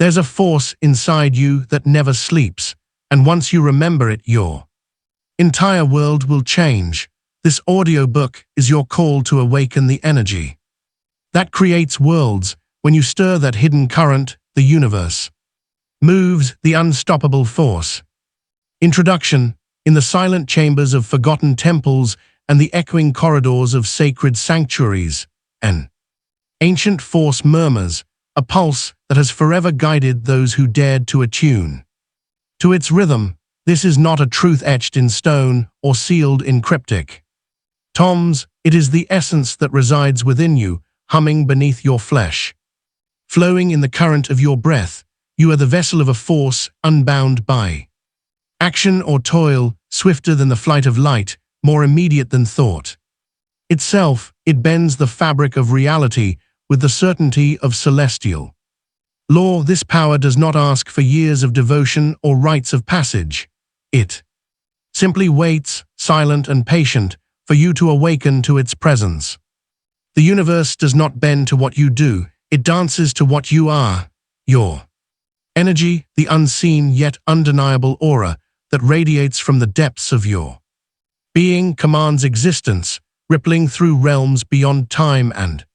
There's a force inside you that never sleeps, and once you remember it, your entire world will change. This audiobook is your call to awaken the energy that creates worlds. When you stir that hidden current, the universe moves, the unstoppable force. Introduction. In the silent chambers of forgotten temples and the echoing corridors of sacred sanctuaries, an ancient force murmurs, a pulse that has forever guided those who dared to attune to its rhythm. This is not a truth etched in stone or sealed in cryptic tomes. It is the essence that resides within you, humming beneath your flesh, flowing in the current of your breath. You are the vessel of a force unbound by action or toil, swifter than the flight of light, more immediate than thought itself. It bends the fabric of reality with the certainty of celestial law. This power does not ask for years of devotion or rites of passage. It simply waits, silent and patient, for you to awaken to its presence. The universe does not bend to what you do, it dances to what you are. Your energy, the unseen yet undeniable aura that radiates from the depths of your being, commands existence, rippling through realms beyond time and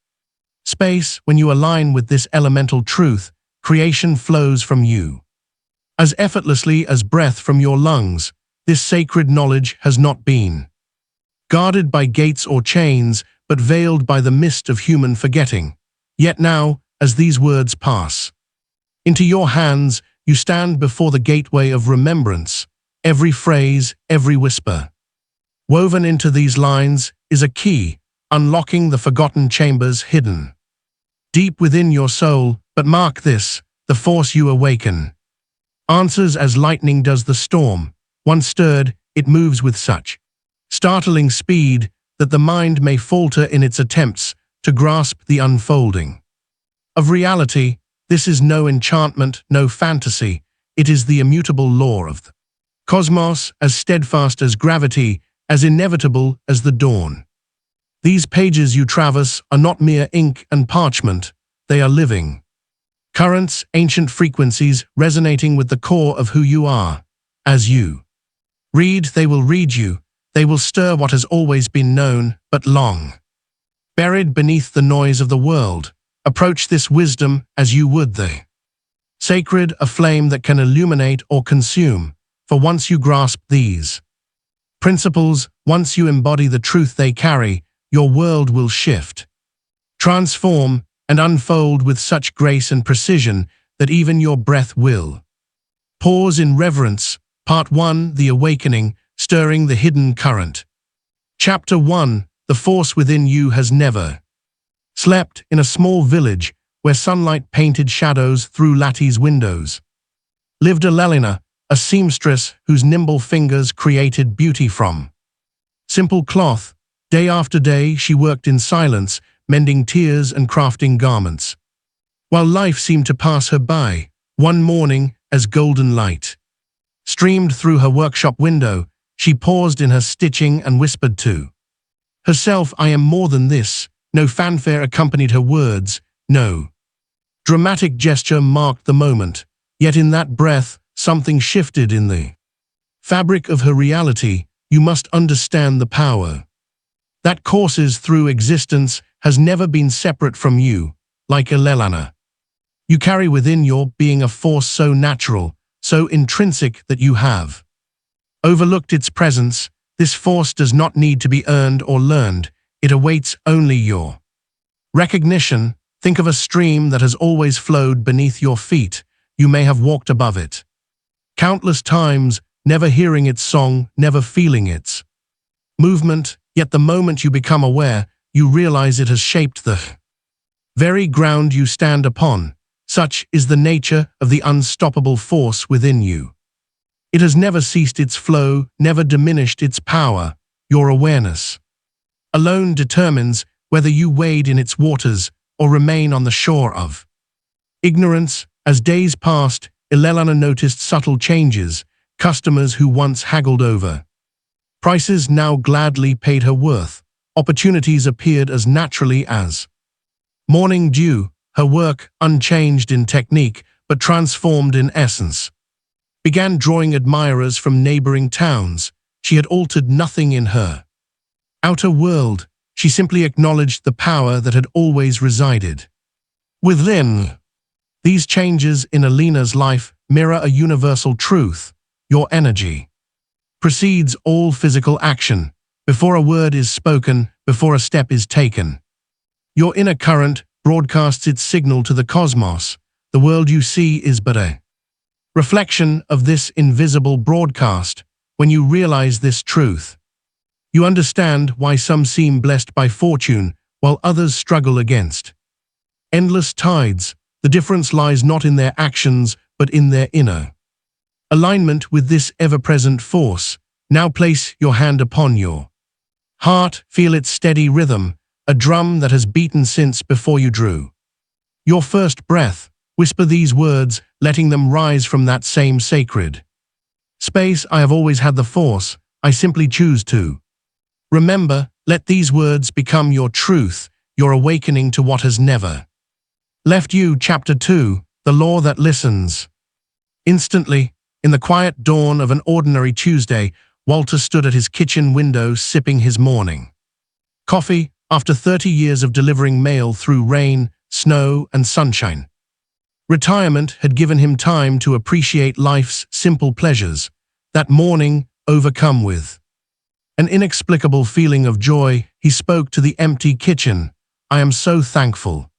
space. When you align with this elemental truth, creation flows from you as effortlessly as breath from your lungs. This sacred knowledge has not been guarded by gates or chains, but veiled by the mist of human forgetting. Yet now, as these words pass into your hands, you stand before the gateway of remembrance. Every phrase, every whisper woven into these lines is a key, unlocking the forgotten chambers hidden deep within your soul. But mark this, the force you awaken answers as lightning does the storm. Once stirred, it moves with such startling speed that the mind may falter in its attempts to grasp the unfolding of reality. This is no enchantment, no fantasy. It is the immutable law of the cosmos, as steadfast as gravity, as inevitable as the dawn. These pages you traverse are not mere ink and parchment. They are living currents, ancient frequencies resonating with the core of who you are. As you read, they will read you. They will stir what has always been known, but long buried beneath the noise of the world. Approach this wisdom as you would the sacred, a flame that can illuminate or consume. For once you grasp these principles, once you embody the truth they carry, your world will shift, transform, and unfold with such grace and precision that even your breath will pause in reverence. Part 1. The Awakening, Stirring the Hidden Current. Chapter 1. The force within you has never slept. In a small village where sunlight painted shadows through lattice windows lived Elelina, a seamstress whose nimble fingers created beauty from simple cloth. Day after day she worked in silence, mending tears and crafting garments, while life seemed to pass her by. One morning, as golden light streamed through her workshop window, she paused in her stitching and whispered to herself, "I am more than this." No fanfare accompanied her words, no dramatic gesture marked the moment. Yet in that breath, something shifted in the fabric of her reality. You must understand the power that courses through existence has never been separate from you. Like Elelina, you carry within your being a force so natural, so intrinsic that you have overlooked its presence. This force does not need to be earned or learned. It awaits only your recognition. Think of a stream that has always flowed beneath your feet. You may have walked above it countless times, never hearing its song, never feeling its movement. Yet the moment you become aware, you realize it has shaped the very ground you stand upon. Such is the nature of the unstoppable force within you. It has never ceased its flow, never diminished its power. Your awareness alone determines whether you wade in its waters or remain on the shore of ignorance. As days passed, Elelina noticed subtle changes. Customers who once haggled over prices now gladly paid her worth. Opportunities appeared as naturally as morning dew. Her work, unchanged in technique, but transformed in essence. Began drawing admirers from neighboring towns. She had altered nothing in her outer world. She simply acknowledged the power that had always resided within. These changes in Alina's life mirror a universal truth. Your energy precedes all physical action. Before a word is spoken, before a step is taken, your inner current broadcasts its signal to the cosmos. The world you see is but a reflection of this invisible broadcast. When you realize this truth, you understand why some seem blessed by fortune while others struggle against endless tides. The difference lies not in their actions, but in their inner alignment with this ever-present force. Now place your hand upon your heart, feel its steady rhythm, a drum that has beaten since before you drew your first breath. Whisper these words, letting them rise from that same sacred space. I have always had the force, I simply choose to remember. Let these words become your truth, your awakening to what has never left you. Chapter 2, The Law That Listens. Instantly, in the quiet dawn of an ordinary Tuesday, Walter stood at his kitchen window sipping his morning coffee. After 30 years of delivering mail through rain, snow, and sunshine, retirement had given him time to appreciate life's simple pleasures. That morning, overcome with an inexplicable feeling of joy, he spoke to the empty kitchen. I am so thankful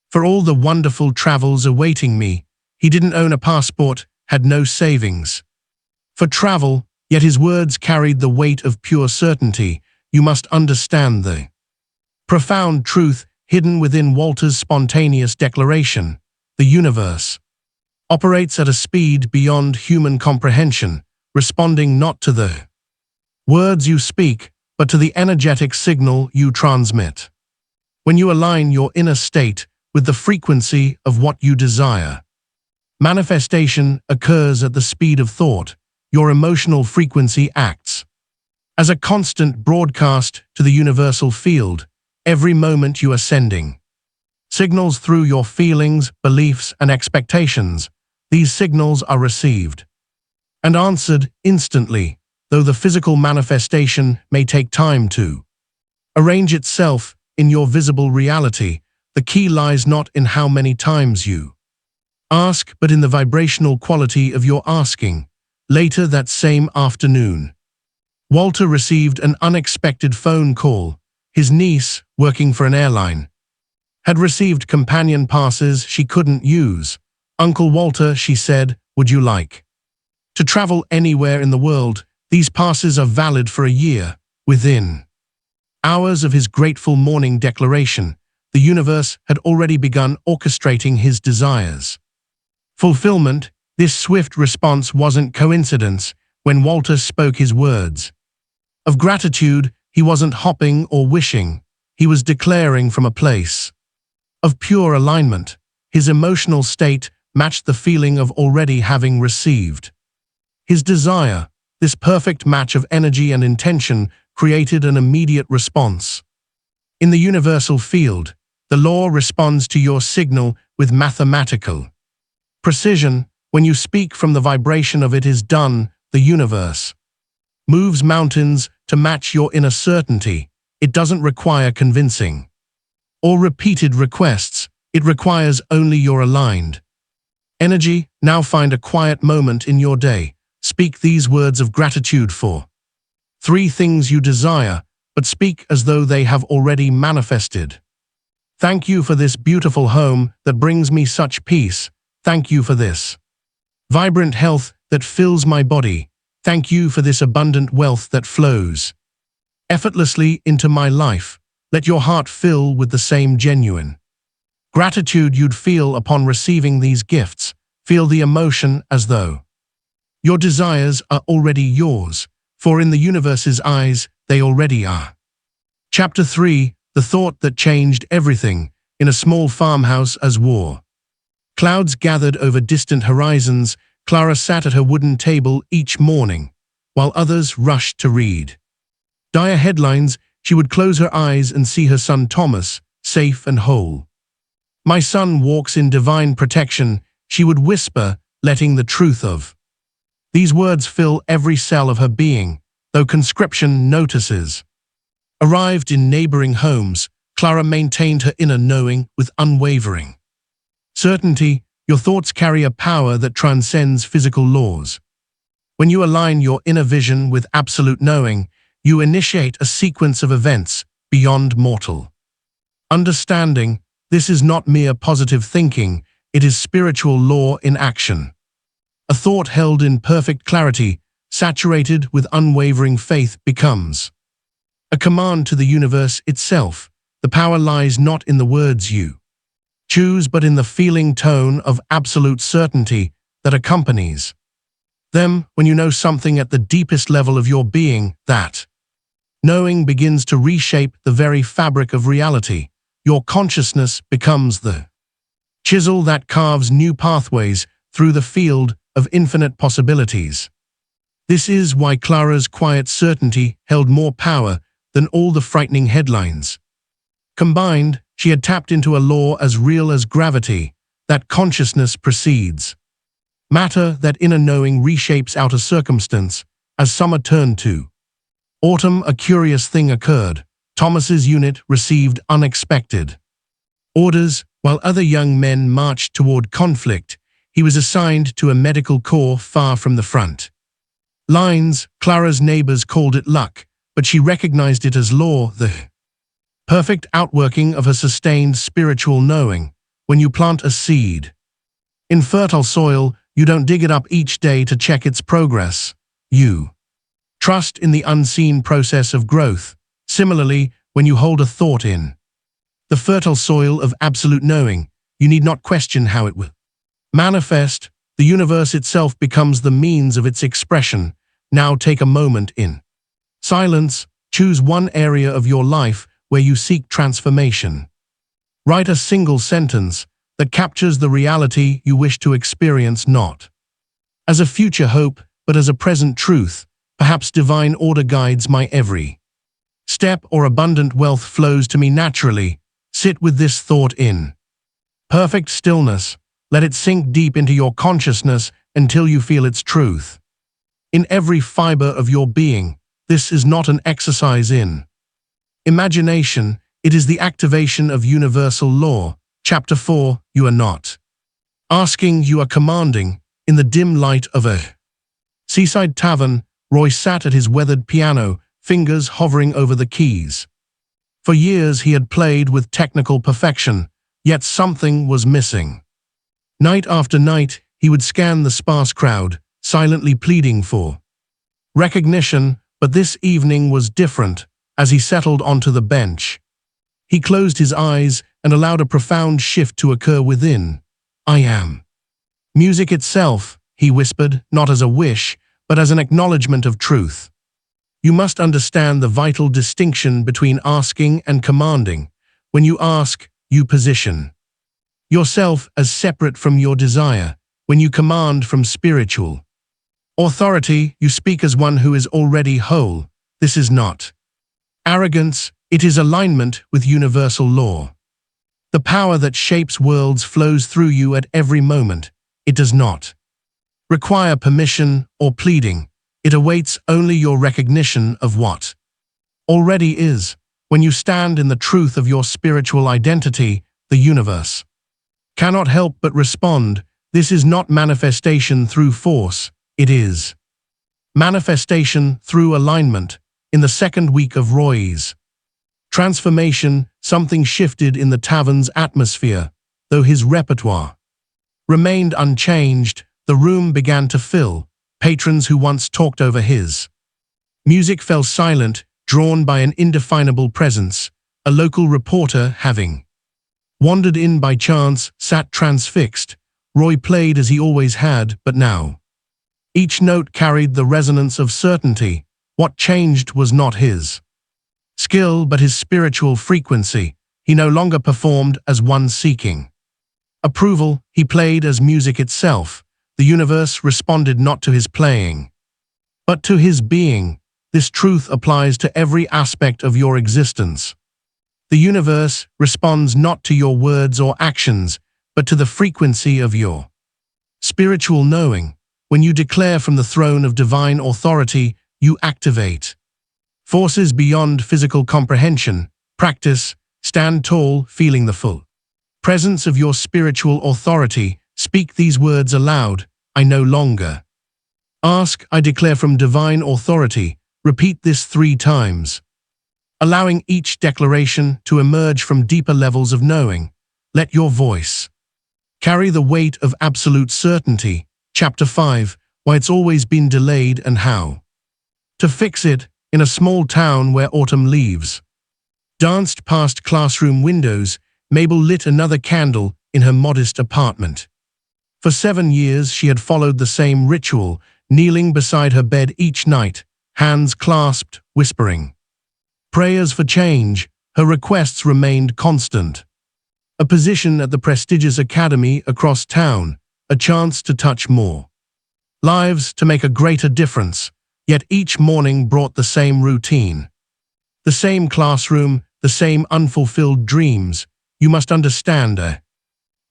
for all the wonderful travels awaiting me. He didn't own a passport, had no savings for travel, yet his words carried the weight of pure certainty. You must understand the profound truth hidden within Walter's spontaneous declaration. The universe operates at a speed beyond human comprehension, responding not to the words you speak, but to the energetic signal you transmit. When you align your inner state with the frequency of what you desire, manifestation occurs at the speed of thought. Your emotional frequency acts as a constant broadcast to the universal field. Every moment you are sending signals through your feelings, beliefs, and expectations. These signals are received and answered instantly, though the physical manifestation may take time to arrange itself in your visible reality. The key lies not in how many times you ask, but in the vibrational quality of your asking. Later that same afternoon, Walter received an unexpected phone call. His niece, working for an airline, had received companion passes she couldn't use. Uncle Walter, she said, would you like to travel anywhere in the world? These passes are valid for a year. Within hours of his grateful morning declaration, the universe had already begun orchestrating his desires fulfillment. This swift response wasn't coincidence. When Walter spoke his words of gratitude, he wasn't hopping or wishing. He was declaring from a place of pure alignment. His emotional state matched the feeling of already having received his desire. This perfect match of energy and intention created an immediate response. In the universal field, the law responds to your signal with mathematical precision. When you speak from the vibration of it is done, the universe moves mountains to match your inner certainty. It doesn't require convincing or repeated requests. It requires only your aligned energy. Now find a quiet moment in your day. Speak these words of gratitude for 3 things you desire, but speak as though they have already manifested. Thank you for this beautiful home that brings me such peace. Thank you for this vibrant health that fills my body. Thank you for this abundant wealth that flows effortlessly into my life. Let your heart fill with the same genuine gratitude you'd feel upon receiving these gifts. Feel the emotion as though your desires are already yours, for in the universe's eyes, they already are. Chapter 3, The Thought That Changed Everything. In a small farmhouse as war clouds gathered over distant horizons, Clara sat at her wooden table each morning, while others rushed to read dire headlines. She would close her eyes and see her son Thomas, safe and whole. My son walks in divine protection, she would whisper, letting the truth of. These words fill every cell of her being, though conscription notices. Arrived in neighboring homes, Clara maintained her inner knowing with unwavering certainty. Your thoughts carry a power that transcends physical laws. When you align your inner vision with absolute knowing, you initiate a sequence of events beyond mortal understanding. This is not mere positive thinking, it is spiritual law in action. A thought held in perfect clarity, saturated with unwavering faith, becomes a command to the universe itself. The power lies not in the words you choose, but in the feeling tone of absolute certainty that accompanies them. When you know something at the deepest level of your being, that knowing begins to reshape the very fabric of reality. Your consciousness becomes the chisel that carves new pathways through the field of infinite possibilities. This is why Clara's quiet certainty held more power than all the frightening headlines combined. She had tapped into a law as real as gravity, that consciousness precedes matter, that inner knowing reshapes outer circumstance. As summer turned to autumn, a curious thing occurred. Thomas's unit received unexpected orders. While other young men marched toward conflict, he was assigned to a medical corps far from the front lines. Clara's neighbors called it luck, but she recognized it as law, the perfect outworking of her sustained spiritual knowing. When you plant a seed in fertile soil, you don't dig it up each day to check its progress. You trust in the unseen process of growth. Similarly, when you hold a thought in the fertile soil of absolute knowing, you need not question how it will manifest. The universe itself becomes the means of its expression. Now take a moment in silence. Choose one area of your life where you seek transformation. Write a single sentence that captures the reality you wish to experience, not as a future hope, but as a present truth. Perhaps divine order guides my every step, or abundant wealth flows to me naturally. Sit with this thought in perfect stillness. Let it sink deep into your consciousness until you feel its truth in every fiber of your being. This is not an exercise in imagination, it is the activation of universal law. Chapter 4. You are not asking, you are commanding. In the dim light of a seaside tavern, Roy sat at his weathered piano, fingers hovering over the keys. For years he had played with technical perfection, yet something was missing. Night after night, he would scan the sparse crowd, silently pleading for recognition, but this evening was different. As he settled onto the bench, he closed his eyes and allowed a profound shift to occur within. I am music itself, he whispered, not as a wish, but as an acknowledgement of truth. You must understand the vital distinction between asking and commanding. When you ask, you position yourself as separate from your desire. When you command from spiritual authority, you speak as one who is already whole. This is not arrogance, it is alignment with universal law. The power that shapes worlds flows through you at every moment. It does not require permission or pleading. It awaits only your recognition of what already is. When you stand in the truth of your spiritual identity, the universe cannot help but respond. This is not manifestation through force, it is manifestation through alignment. In the second week of Roy's transformation, something shifted in the tavern's atmosphere. Though his repertoire remained unchanged, the room began to fill. Patrons who once talked over his music fell silent, drawn by an indefinable presence. A local reporter, having wandered in by chance, sat transfixed. Roy played as he always had, but now each note carried the resonance of certainty. What changed was not his skill, but his spiritual frequency. He no longer performed as one seeking approval, he played as music itself. The universe responded not to his playing, but to his being. This truth applies to every aspect of your existence. The universe responds not to your words or actions, but to the frequency of your Spiritual knowing. When you declare from the throne of divine authority, you activate forces beyond physical comprehension. Practice. Stand tall, feeling the full presence of your spiritual authority. Speak these words aloud. I no longer ask, I declare from divine authority. Repeat this 3 times, allowing each declaration to emerge from deeper levels of knowing. Let your voice carry the weight of absolute certainty. Chapter 5. Why it's always been delayed and how to fix it. In a small town where autumn leaves danced past classroom windows, Mabel lit another candle in her modest apartment. For 7 years she had followed the same ritual, kneeling beside her bed each night, hands clasped, whispering prayers for change. Her requests remained constant. A position at the prestigious academy across town, a chance to touch more lives, to make a greater difference. Yet each morning brought the same routine. The same classroom, the same unfulfilled dreams. You must understand a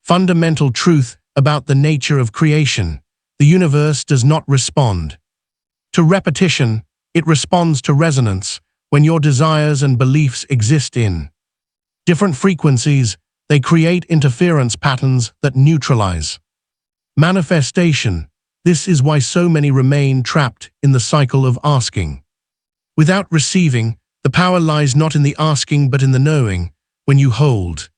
fundamental truth about the nature of creation. The universe does not respond to repetition, it responds to resonance. When your desires and beliefs exist in different frequencies, they create interference patterns that neutralize manifestation. This is why so many remain trapped in the cycle of asking without receiving. The power lies not in the asking but in the knowing. When you hold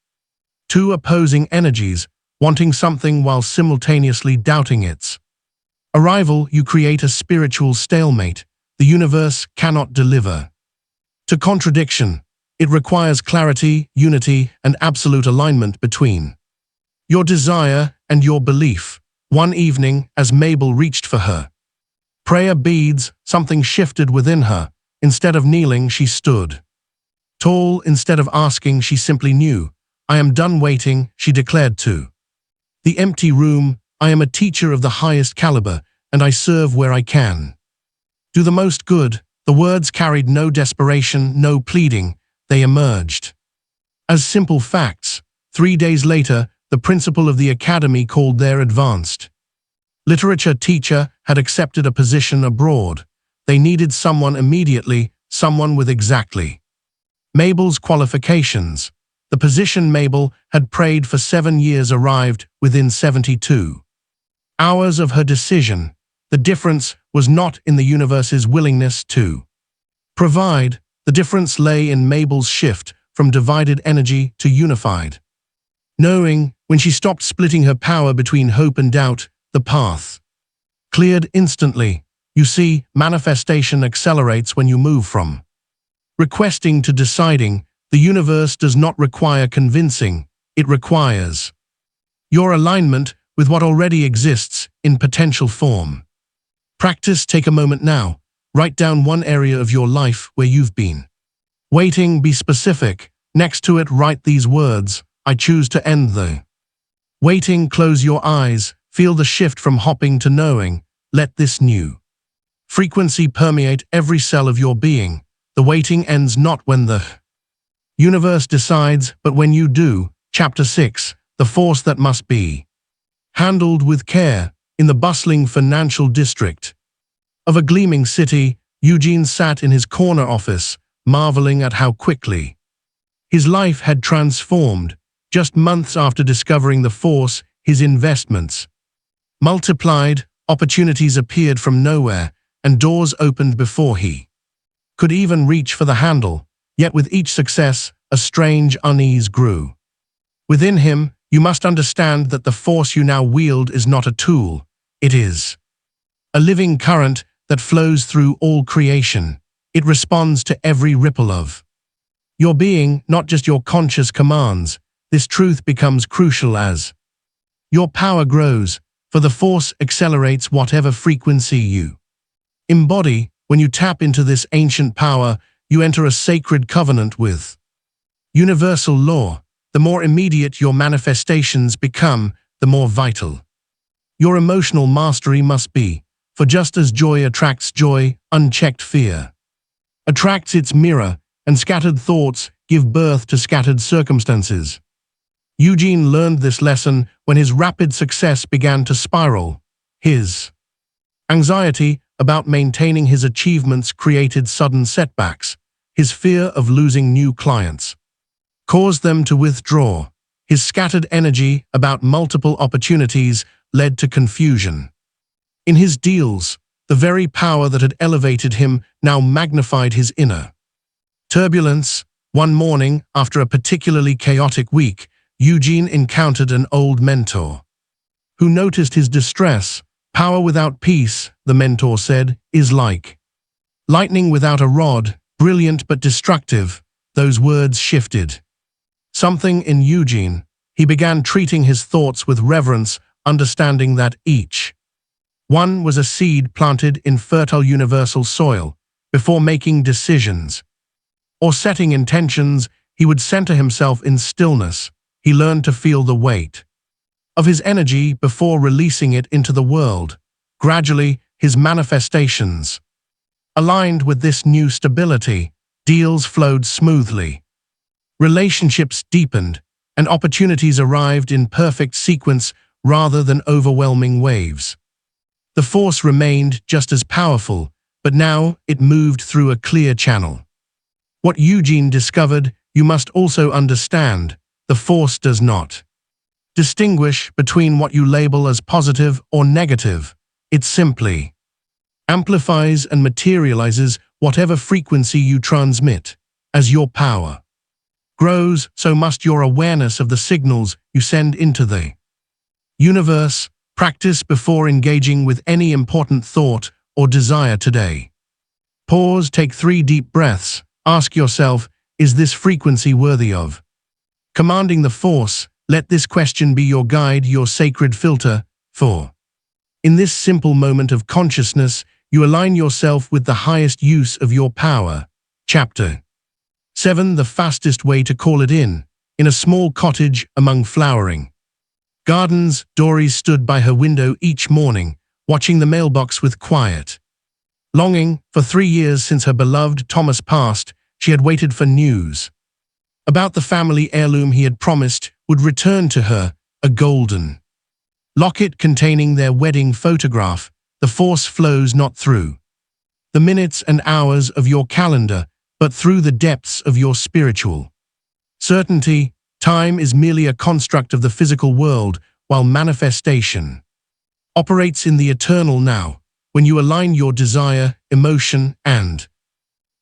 2 opposing energies, wanting something while simultaneously doubting its arrival, you create a spiritual stalemate. The universe cannot deliver to contradiction. It requires clarity, unity, and absolute alignment between your desire and your belief. One evening, as Mabel reached for her prayer beads, something shifted within her. Instead of kneeling, she stood tall. Instead of asking, she simply knew. I am done waiting, she declared to the empty room. I am a teacher of the highest caliber, and I serve where I can do the most good. The words carried no desperation, no pleading. They emerged as simple facts. 3 days later, the principal of the academy called their advanced literature teacher had accepted a position abroad. They needed someone immediately, someone with exactly Mabel's qualifications. The position Mabel had prayed for 7 years arrived within 72 hours of her decision. The difference was not in the universe's willingness to provide. The difference lay in Mabel's shift from divided energy to unified knowing. When she stopped splitting her power between hope and doubt, the path cleared instantly. You see, manifestation accelerates when you move from requesting to deciding. The universe does not require convincing, it requires your alignment with what already exists in potential form. Practice. Take a moment now. Write down one area of your life where you've been waiting. Be specific. Next to it, write these words. I choose to end the waiting. Close your eyes. Feel the shift from hopping to knowing. Let this new frequency permeate every cell of your being. The waiting ends not when the universe decides, but when you do. Chapter 6. The force that must be handled with care. In the bustling financial district of a gleaming city, Eugene sat in his corner office, marveling at how quickly his life had transformed. Just months after discovering the force, his investments multiplied, opportunities appeared from nowhere, and doors opened before he could even reach for the handle. Yet with each success, a strange unease grew within him. You must understand that the force you now wield is not a tool. It is a living current that flows through all creation. It responds to every ripple of your being, not just your conscious commands. This truth becomes crucial as your power grows, for the force accelerates whatever frequency you embody. When you tap into this ancient power, you enter a sacred covenant with universal law. The more immediate your manifestations become, the more vital your emotional mastery must be. For just as joy attracts joy, unchecked fear attracts its mirror, and scattered thoughts give birth to scattered circumstances. Eugene learned this lesson when his rapid success began to spiral. His anxiety about maintaining his achievements created sudden setbacks. His fear of losing new clients caused them to withdraw. His scattered energy about multiple opportunities led to confusion. In his deals, the very power that had elevated him now magnified his inner turbulence. One morning, after a particularly chaotic week, Eugene encountered an old mentor who noticed his distress. Power without peace, the mentor said, is like lightning without a rod, brilliant but destructive. Those words shifted something in Eugene. He began treating his thoughts with reverence, understanding that each one was a seed planted in fertile universal soil. Before making decisions or setting intentions, he would center himself in stillness. He learned to feel the weight of his energy before releasing it into the world. Gradually, his manifestations aligned with this new stability. Deals flowed smoothly. Relationships deepened, and opportunities arrived in perfect sequence rather than overwhelming waves. The force remained just as powerful, but now it moved through a clear channel. What Eugene discovered, you must also understand: the force does not distinguish between what you label as positive or negative. It simply amplifies and materializes whatever frequency you transmit. As your power grows, so must your awareness of the signals you send into the universe. Practice before engaging with any important thought or desire today. Pause, take 3 deep breaths. Ask yourself, is this frequency worthy of commanding the force? Let this question be your guide, your sacred filter. For in this simple moment of consciousness, you align yourself with the highest use of your power. Chapter 7. The fastest way to call it in. In a small cottage among flowering gardens, Doris stood by her window each morning, watching the mailbox with quiet longing. For 3 years since her beloved Thomas passed, she had waited for news about the family heirloom he had promised would return to her, a golden locket containing their wedding photograph. The force flows not through the minutes and hours of your calendar, but through the depths of your spiritual certainty. Time is merely a construct of the physical world, while manifestation operates in the eternal now. When you align your desire, emotion, and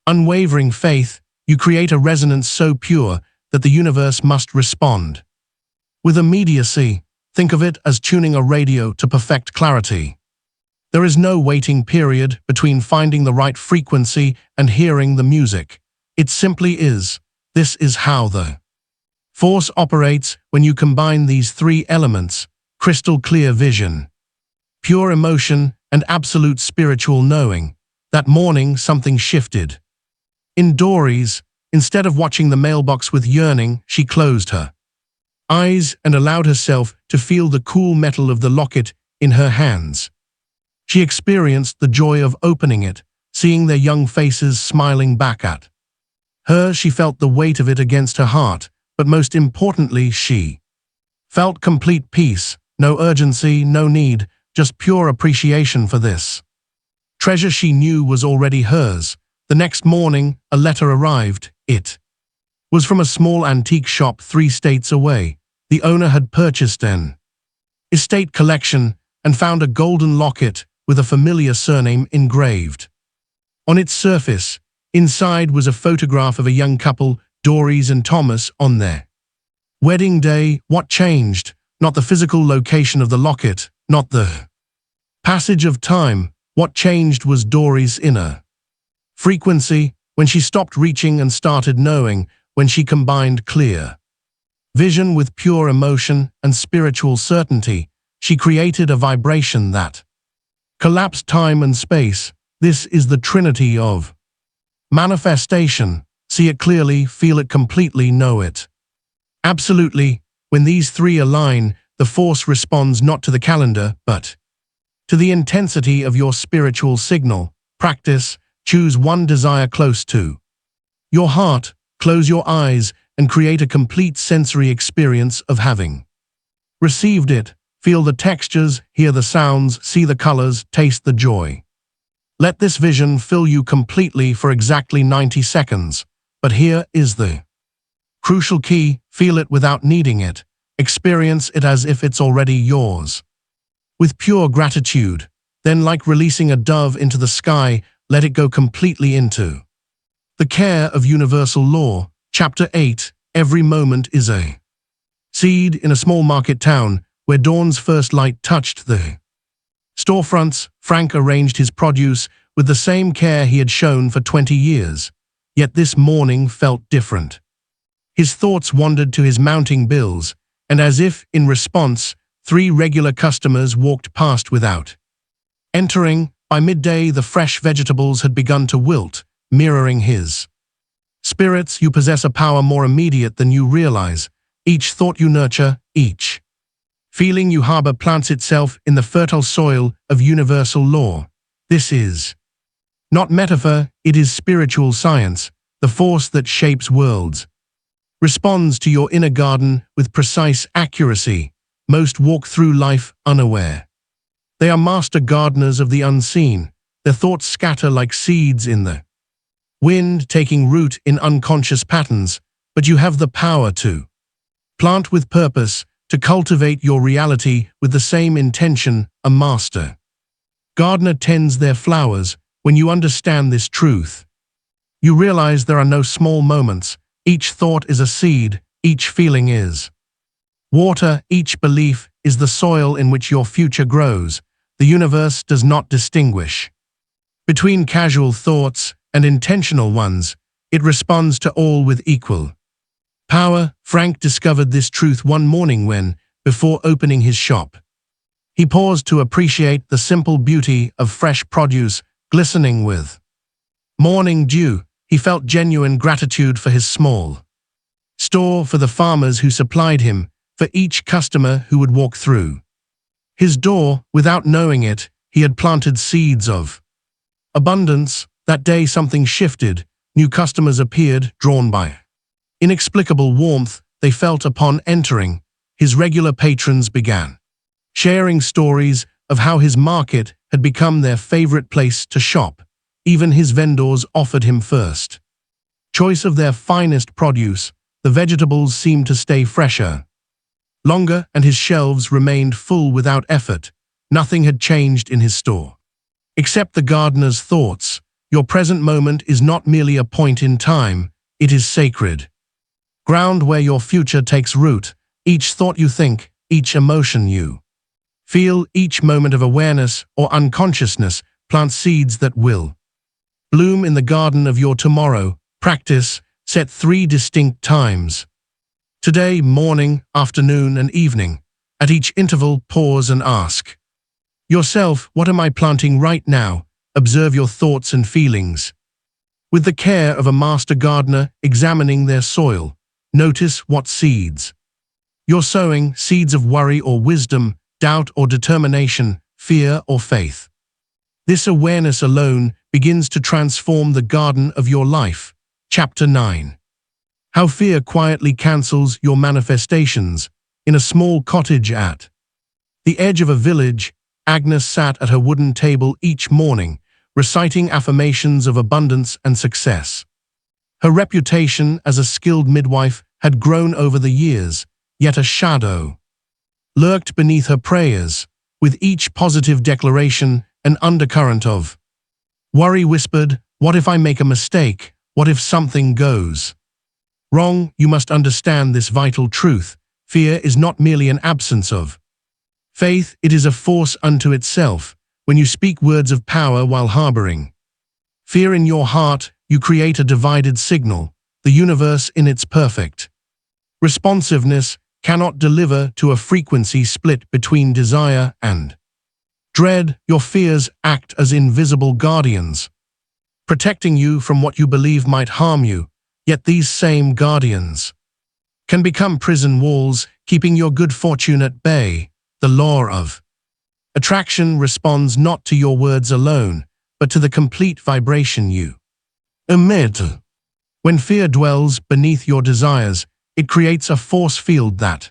unwavering faith, you create a resonance so pure that the universe must respond with immediacy. Think of it as tuning a radio to perfect clarity. There is no waiting period between finding the right frequency and hearing the music. It simply is. This is how the force operates when you combine these 3 elements: crystal clear vision, pure emotion, and absolute spiritual knowing. That morning, something shifted in Doris. Instead of watching the mailbox with yearning, she closed her eyes and allowed herself to feel the cool metal of the locket in her hands. She experienced the joy of opening it, seeing their young faces smiling back at her. She felt the weight of it against her heart, but most importantly, she felt complete peace. No urgency, no need, just pure appreciation for this treasure she knew was already hers. The next morning, a letter arrived. It was from a small antique shop 3 states away. The owner had purchased an estate collection and found a golden locket with a familiar surname engraved on its surface. Inside was a photograph of a young couple, Doris and Thomas, on their wedding day. What changed? Not the physical location of the locket, not the passage of time. What changed was Doris' inner frequency. When she stopped reaching and started knowing, when she combined clear vision with pure emotion and spiritual certainty, she created a vibration that collapsed time and space. This is the trinity of manifestation. See it clearly, feel it completely, know it absolutely. When these 3 align, the force responds not to the calendar, but to the intensity of your spiritual signal. Practice. Choose one desire close to your heart, close your eyes, and create a complete sensory experience of having received it. Feel the textures, hear the sounds, see the colors, taste the joy. Let this vision fill you completely for exactly 90 seconds. But here is the crucial key: feel it without needing it. Experience it as if it's already yours. With pure gratitude. Then, like releasing a dove into the sky, let it go completely into the care of universal law. Chapter 8. Every moment is a seed. In a small market town, where dawn's first light touched the storefronts, Frank arranged his produce with the same care he had shown for 20 years. Yet this morning felt different. His thoughts wandered to his mounting bills, and as if in response, 3 regular customers walked past without entering. By midday, the fresh vegetables had begun to wilt, mirroring his spirits. You possess a power more immediate than you realize. Each thought you nurture, each feeling you harbor plants itself in the fertile soil of universal law. This is not metaphor, it is spiritual science. The force that shapes worlds responds to your inner garden with precise accuracy. Most walk through life unaware. They are master gardeners of the unseen. Their thoughts scatter like seeds in the wind, taking root in unconscious patterns. But you have the power to plant with purpose, to cultivate your reality with the same intention a master gardener tends their flowers. When you understand this truth, you realize there are no small moments. Each thought is a seed, each feeling is water, each belief is the soil in which your future grows. The universe does not distinguish between casual thoughts and intentional ones. It responds to all with equal power. Frank discovered this truth one morning when, before opening his shop, he paused to appreciate the simple beauty of fresh produce glistening with morning dew. He felt genuine gratitude for his small store, for the farmers who supplied him, for each customer who would walk through his door. Without knowing it, he had planted seeds of abundance. That day something shifted. New customers appeared, drawn by inexplicable warmth they felt upon entering. His regular patrons began sharing stories of how his market had become their favorite place to shop. Even his vendors offered him first choice of their finest produce. The vegetables seemed to stay fresher longer, and his shelves remained full without effort. Nothing had changed in his store except the gardener's thoughts. Your present moment is not merely a point in time, it is sacred ground where your future takes root. Each thought you think, each emotion you feel, each moment of awareness or unconsciousness plants seeds that will bloom in the garden of your tomorrow. Practice. Set 3 distinct times. Today, morning, afternoon, and evening. At each interval, pause and ask yourself, what am I planting right now? Observe your thoughts and feelings with the care of a master gardener examining their soil. Notice what seeds you're sowing: seeds of worry or wisdom, doubt or determination, fear or faith. This awareness alone begins to transform the garden of your life. Chapter 9. How fear quietly cancels your manifestations. In a small cottage at the edge of a village, Agnes sat at her wooden table each morning, reciting affirmations of abundance and success. Her reputation as a skilled midwife had grown over the years, yet a shadow lurked beneath her prayers. With each positive declaration, an undercurrent of worry whispered, what if I make a mistake? What if something goes wrong? You must understand this vital truth. Fear is not merely an absence of faith, it is a force unto itself. When you speak words of power while harboring fear in your heart, you create a divided signal. The universe in its perfect responsiveness cannot deliver to a frequency split between desire and dread. Your fears act as invisible guardians, protecting you from what you believe might harm you. Yet these same guardians can become prison walls, keeping your good fortune at bay. The law of attraction responds not to your words alone, but to the complete vibration you emit. When fear dwells beneath your desires, it creates a force field that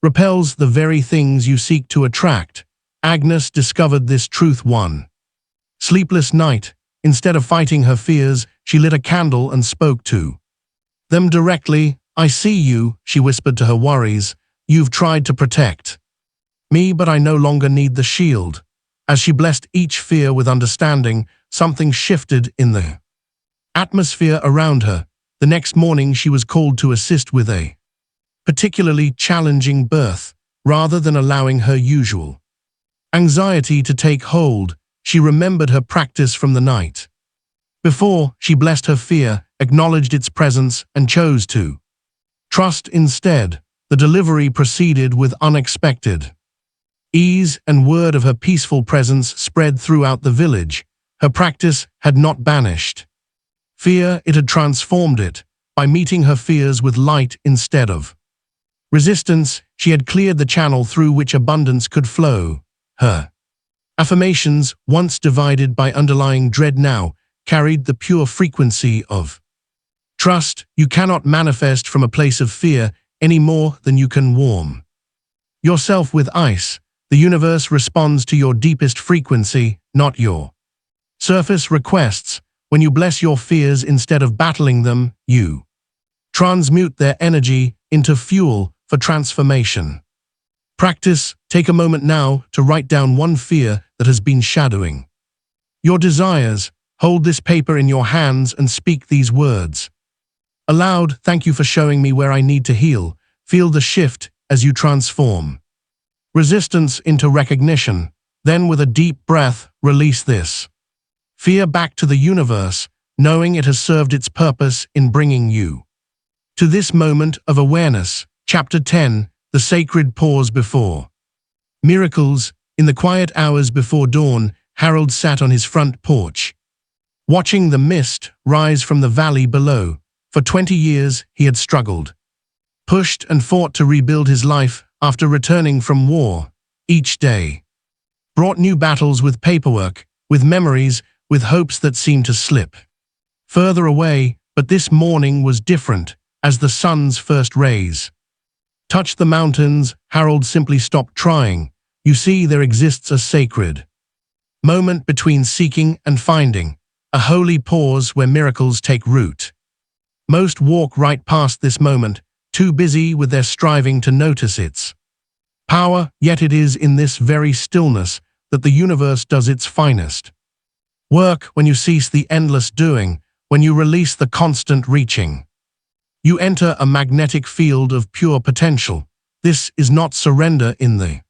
repels the very things you seek to attract. Agnes discovered this truth one sleepless night. Instead of fighting her fears, she lit a candle and spoke to them directly. I see you, she whispered to her worries. You've tried to protect me, but I no longer need the shield. As she blessed each fear with understanding, something shifted in the atmosphere around her. The next morning she was called to assist with a particularly challenging birth. Rather than allowing her usual anxiety to take hold, she remembered her practice from the night before. She blessed her fear, acknowledged its presence, and chose to trust instead. The delivery proceeded with unexpected ease, and word of her peaceful presence spread throughout the village. Her practice had not banished fear, it had transformed it. By meeting her fears with light instead of resistance, she had cleared the channel through which abundance could flow. Her affirmations, once divided by underlying dread, now carried the pure frequency of trust. You cannot manifest from a place of fear any more than you can warm yourself with ice. The universe responds to your deepest frequency, not your surface requests. When you bless your fears instead of battling them, you transmute their energy into fuel for transformation. Practice. Take a moment now to write down one fear that has been shadowing your desires. Hold this paper in your hands and speak these words aloud. Thank you for showing me where I need to heal. Feel the shift as you transform resistance into recognition. Then, with a deep breath, release this fear back to the universe, knowing it has served its purpose in bringing you to this moment of awareness. Chapter 10. The Sacred Pause Before Miracles. In the quiet hours before dawn, Harold sat on his front porch, watching the mist rise from the valley below. For 20 years, he had struggled, pushed and fought to rebuild his life after returning from war. Each day brought new battles with paperwork, with memories, with hopes that seemed to slip further away. But this morning was different. As the sun's first rays touched the mountains, Harold simply stopped trying. You see, there exists a sacred moment between seeking and finding, a holy pause where miracles take root. Most walk right past this moment, too busy with their striving to notice its power. Yet it is in this very stillness that the universe does its finest work. When you cease the endless doing, when you release the constant reaching, you enter a magnetic field of pure potential. This is not surrender in the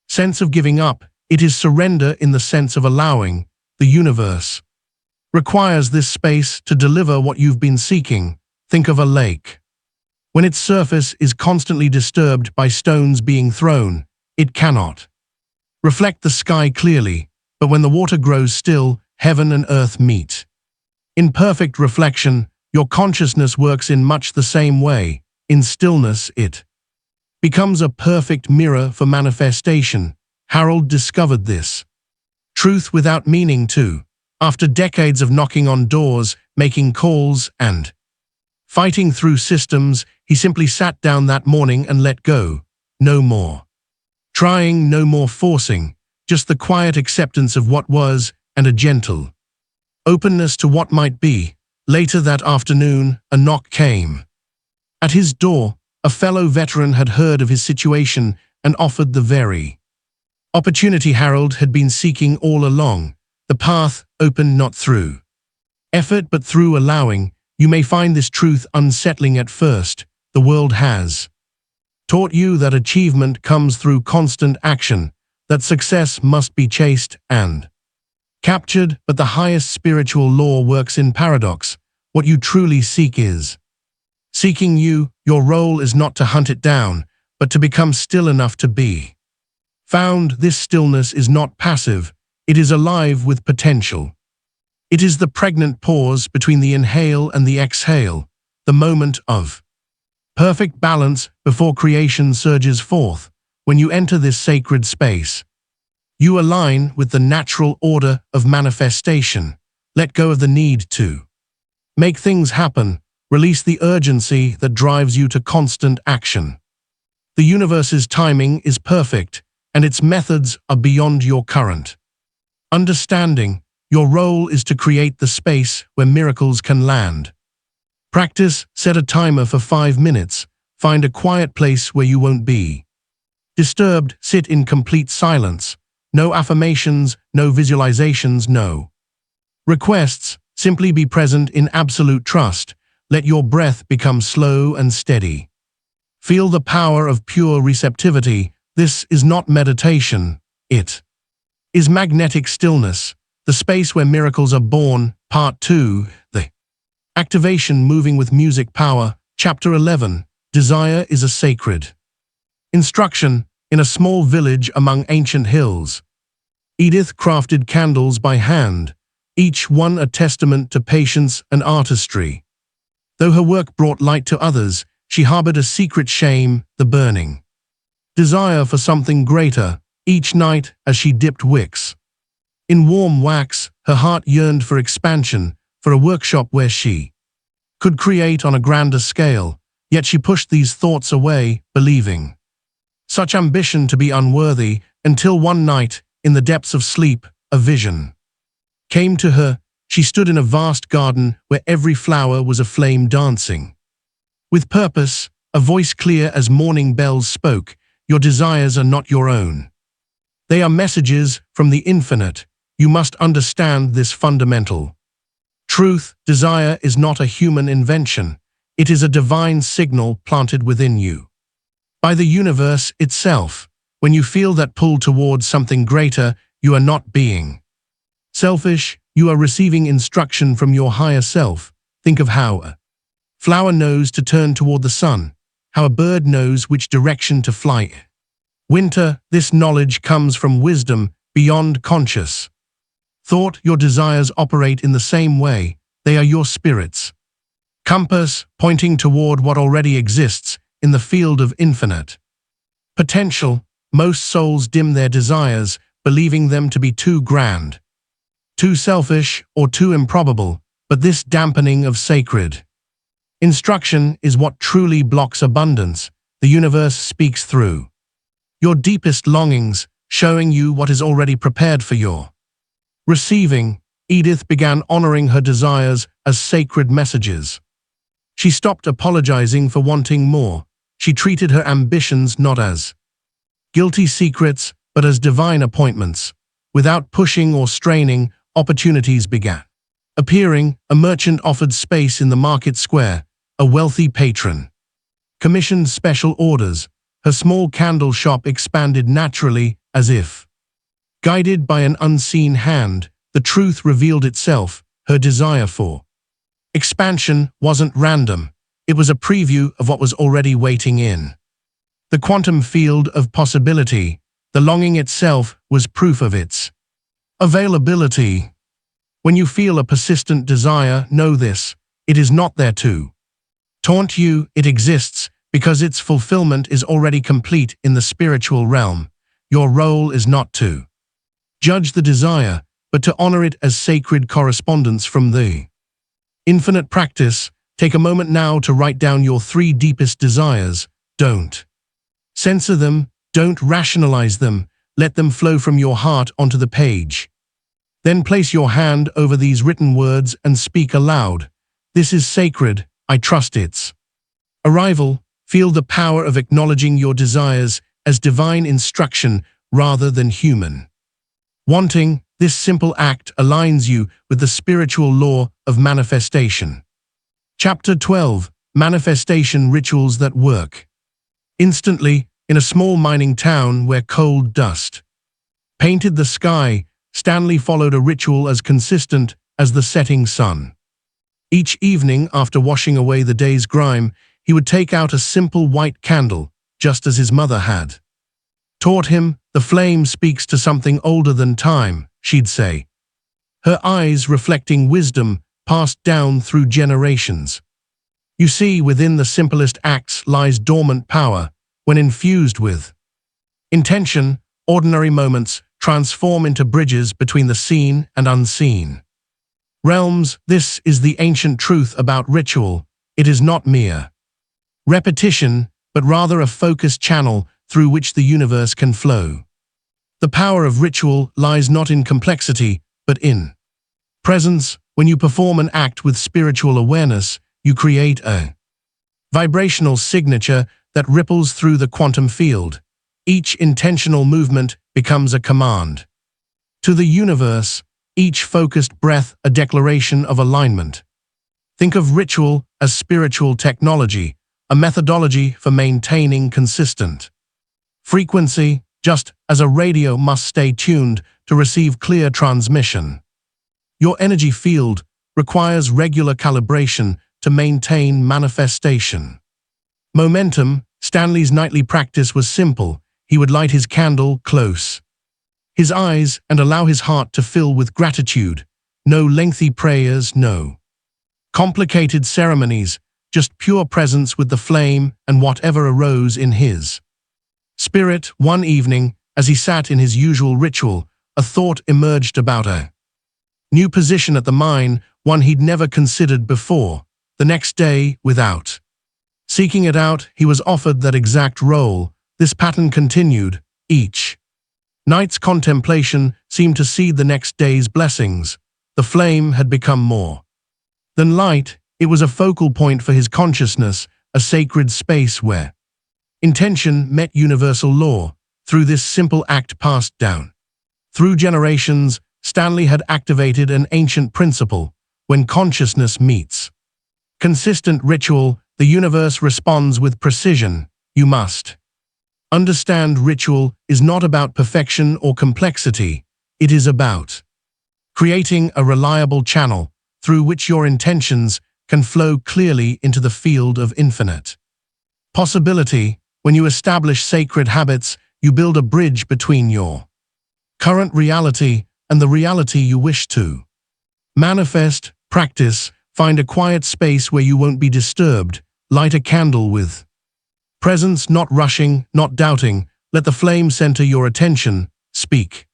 sense of giving up, it is surrender in the sense of allowing. The universe requires this space to deliver what you've been seeking. Think of a lake. When its surface is constantly disturbed by stones being thrown, it cannot reflect the sky clearly. But when the water grows still, heaven and earth meet in perfect reflection. Your consciousness works in much the same way. In stillness, it becomes a perfect mirror for manifestation. Harold discovered this truth without meaning to. After decades of knocking on doors, making calls, and fighting through systems, he simply sat down that morning and let go. No more trying, no more forcing, just the quiet acceptance of what was and a gentle openness to what might be. Later that afternoon, a knock came at his door. A fellow veteran had heard of his situation and offered the very opportunity Harold had been seeking all along. The path opened not through effort but through allowing. You may find this truth unsettling at first. The world has taught you that achievement comes through constant action, that success must be chased and captured, but the highest spiritual law works in paradox. What you truly seek is seeking you. Your role is not to hunt it down, but to become still enough to be found. This stillness is not passive, it is alive with potential. It is the pregnant pause between the inhale and the exhale, the moment of perfect balance before creation surges forth. When you enter this sacred space, you align with the natural order of manifestation. Let go of the need to Make things happen. Release the urgency that drives you to constant action. The universe's timing is perfect, and its methods are beyond your current understanding. Your role is to create the space where miracles can land. Practice, set a timer for 5 minutes, find a quiet place where you won't be disturbed, sit in complete silence. No affirmations, no visualizations, no requests, simply be present in absolute trust. Let your breath become slow and steady. Feel the power of pure receptivity. This is not meditation, it is magnetic stillness, the space where miracles are born. Part 2, the activation moving with music power. Chapter 11, Desire is a sacred instruction. In a small village among ancient hills, Edith crafted candles by hand, each one a testament to patience and artistry. Though her work brought light to others, she harbored a secret shame, the burning desire for something greater. Each night, as she dipped wicks in warm wax, her heart yearned for expansion, for a workshop where she could create on a grander scale. Yet she pushed these thoughts away, believing such ambition to be unworthy, until one night, in the depths of sleep, a vision came to her. She stood in a vast garden where every flower was a flame dancing with purpose. A voice clear as morning bells spoke, "Your desires are not your own. They are messages from the infinite. You must understand this fundamental truth. Desire is not a human invention. It is a divine signal planted within you by the universe itself. When you feel that pull towards something greater, you are not being selfish. You are receiving instruction from your higher self. Think of how a flower knows to turn toward the sun, how a bird knows which direction to fly. Winter, this knowledge comes from wisdom beyond conscious thought. Your desires operate in the same way. They are your spirit's compass, pointing toward what already exists in the field of infinite potential. Most souls dim their desires, believing them to be too grand, too selfish, or too improbable, but this dampening of sacred instruction is what truly blocks abundance. The universe speaks through your deepest longings, showing you what is already prepared for your receiving. Edith began honoring her desires as sacred messages. She stopped apologizing for wanting more. She treated her ambitions not as guilty secrets, but as divine appointments. Without pushing or straining, opportunities began appearing. A merchant offered space in the market square. A wealthy patron commissioned special orders. Her small candle shop expanded naturally, as if guided by an unseen hand. The truth revealed itself. Her desire for expansion wasn't random. It was a preview of what was already waiting in the quantum field of possibility. The longing itself was proof of its availability. When you feel a persistent desire, know this: it is not there to taunt you. It exists because its fulfillment is already complete in the spiritual realm. Your role is not to judge the desire, but to honor it as sacred correspondence from the infinite. Practice. Take a moment now to write down your 3 deepest desires. Don't censor them, don't rationalize them. Let them flow from your heart onto the page. Then place your hand over these written words and speak aloud. This is sacred. I trust its arrival. Feel the power of acknowledging your desires as divine instruction rather than human wanting. This simple act aligns you with the spiritual law of manifestation. Chapter 12, Manifestation Rituals That Work. Instantly, in a small mining town where cold dust painted the sky, Stanley followed a ritual as consistent as the setting sun. Each evening, after washing away the day's grime, he would take out a simple white candle, just as his mother had taught him. The flame speaks to something older than time, she'd say, her eyes reflecting wisdom passed down through generations. You see, within the simplest acts lies dormant power. When infused with intention, ordinary moments transform into bridges between the seen and unseen. Realms, this is the ancient truth about ritual. It is not mere repetition, but rather a focused channel through which the universe can flow. The power of ritual lies not in complexity, but in presence. When you perform an act with spiritual awareness, you create a vibrational signature that ripples through the quantum field. Each intentional movement becomes a command to the universe, each focused breath a declaration of alignment. Think of ritual as spiritual technology, a methodology for maintaining consistent frequency, just as a radio must stay tuned to receive clear transmission. Your energy field requires regular calibration to maintain manifestation. Momentum, Stanley's nightly practice was simple. He would light his candle close his eyes and allow his heart to fill with gratitude. No lengthy prayers, no complicated ceremonies, just pure presence with the flame and whatever arose in his spirit. One evening, as he sat in his usual ritual, a thought emerged about a new position at the mine, one he'd never considered before. The next day, without seeking it out, he was offered that exact role. This pattern continued. Each night's contemplation seemed to seed the next day's blessings. The flame had become more than light. It was a focal point for his consciousness, a sacred space where intention met universal law. Through this simple act passed down through generations, Stanley had activated an ancient principle. When consciousness meets consistent ritual, the universe responds with precision. You must understand ritual is not about perfection or complexity. It is about creating a reliable channel through which your intentions can flow clearly into the field of infinite possibility. When you establish sacred habits, you build a bridge between your current reality and the reality you wish to manifest. Practice. Find a quiet space where you won't be disturbed. Light a candle with presence, not rushing, not doubting. Let the flame center your attention. Speak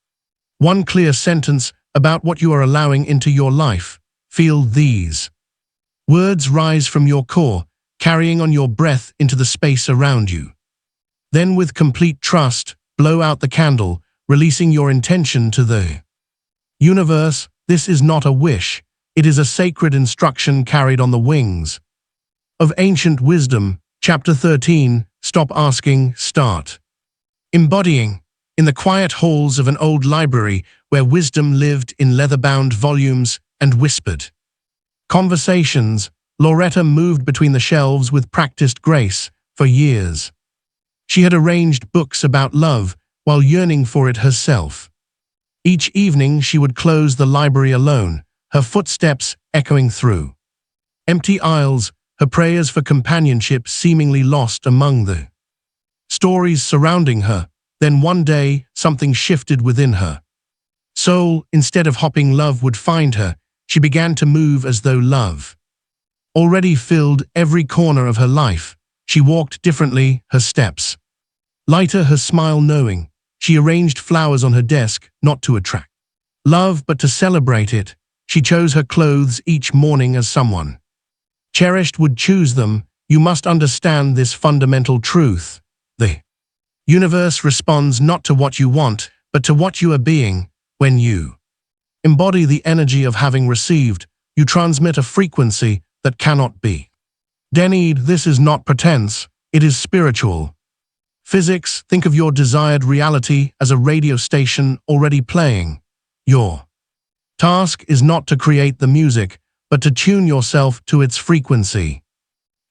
one clear sentence about what you are allowing into your life. Feel these words rise from your core, carrying on your breath into the space around you. Then, with complete trust, blow out the candle, releasing your intention to the universe. This is not a wish. It is a sacred instruction carried on the wings of ancient wisdom. Chapter 13. Stop asking, start embodying. In the quiet halls of an old library where wisdom lived in leather-bound volumes and whispered conversations, Loretta moved between the shelves with practiced grace. For years, she had arranged books about love while yearning for it herself. Each evening she would close the library alone, her footsteps echoing through empty aisles, her prayers for companionship seemingly lost among the stories surrounding her. Then one day, something shifted within her soul. Instead of hopping, love would find her. She began to move as though love already filled every corner of her life. She walked differently, her steps lighter, her smile knowing. She arranged flowers on her desk, not to attract love, but to celebrate it. She chose her clothes each morning as someone cherished would choose them. You must understand this fundamental truth. The universe responds not to what you want, but to what you are being. When you embody the energy of having received, you transmit a frequency that cannot be denied. This is not pretense, it is spiritual physics. Think of your desired reality as a radio station already playing. Your task is not to create the music, but to tune yourself to its frequency.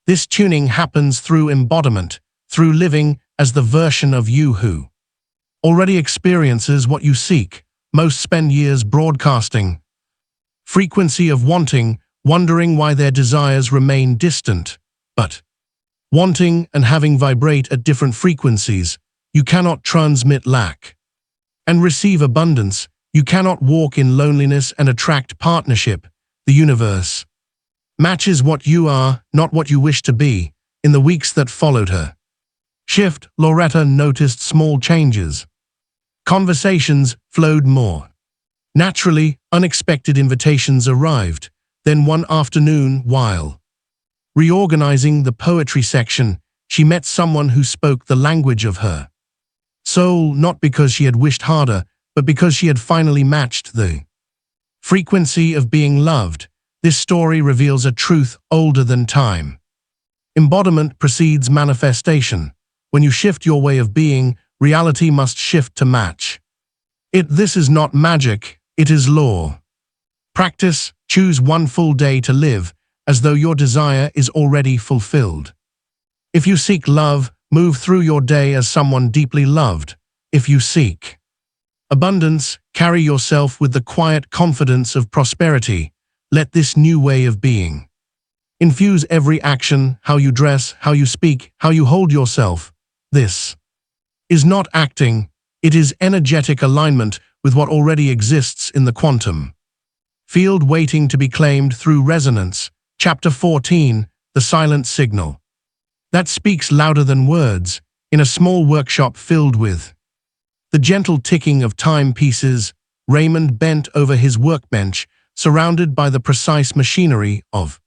This tuning happens through embodiment, through living as the version of you who already experiences what you seek. Most spend years broadcasting frequency of wanting, wondering why their desires remain distant. But wanting and having vibrate at different frequencies. You cannot transmit lack and receive abundance. You cannot walk in loneliness and attract partnership. The universe matches what you are, not what you wish to be. In the weeks that followed her shift, Loretta noticed small changes. Conversations flowed more Naturally, unexpected invitations arrived. Then one afternoon, while reorganizing the poetry section, she met someone who spoke the language of her soul, not because she had wished harder, but because she had finally matched the frequency of being loved. This story reveals a truth older than time. Embodiment precedes manifestation. When you shift your way of being, reality must shift to match it. This is not magic, it is law. Practice, choose one full day to live as though your desire is already fulfilled. If you seek love, move through your day as someone deeply loved. If you seek abundance, carry yourself with the quiet confidence of prosperity. Let this new way of being infuse every action, how you dress, how you speak, how you hold yourself. This is not acting, it is energetic alignment with what already exists in the quantum field waiting to be claimed through resonance. Chapter 14, The Silent Signal. That speaks louder than words. In a small workshop filled with the gentle ticking of timepieces, Raymond bent over his workbench, surrounded by the precise machinery of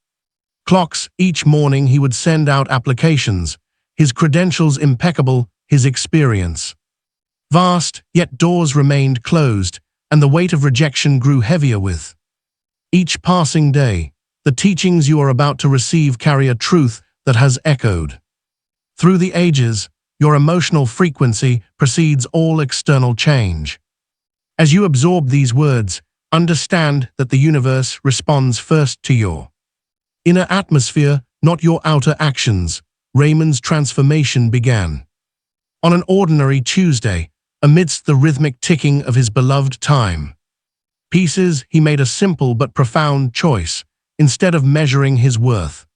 clocks. Each morning he would send out applications, his credentials impeccable, his experience vast, yet doors remained closed, and the weight of rejection grew heavier with each passing day. The teachings you are about to receive carry a truth that has echoed through the ages. Your emotional frequency precedes all external change. As you absorb these words, understand that the universe responds first to your inner atmosphere, not your outer actions. Raymond's transformation began on an ordinary Tuesday, amidst the rhythmic ticking of his beloved time pieces. He made a simple but profound choice. Instead of measuring his worth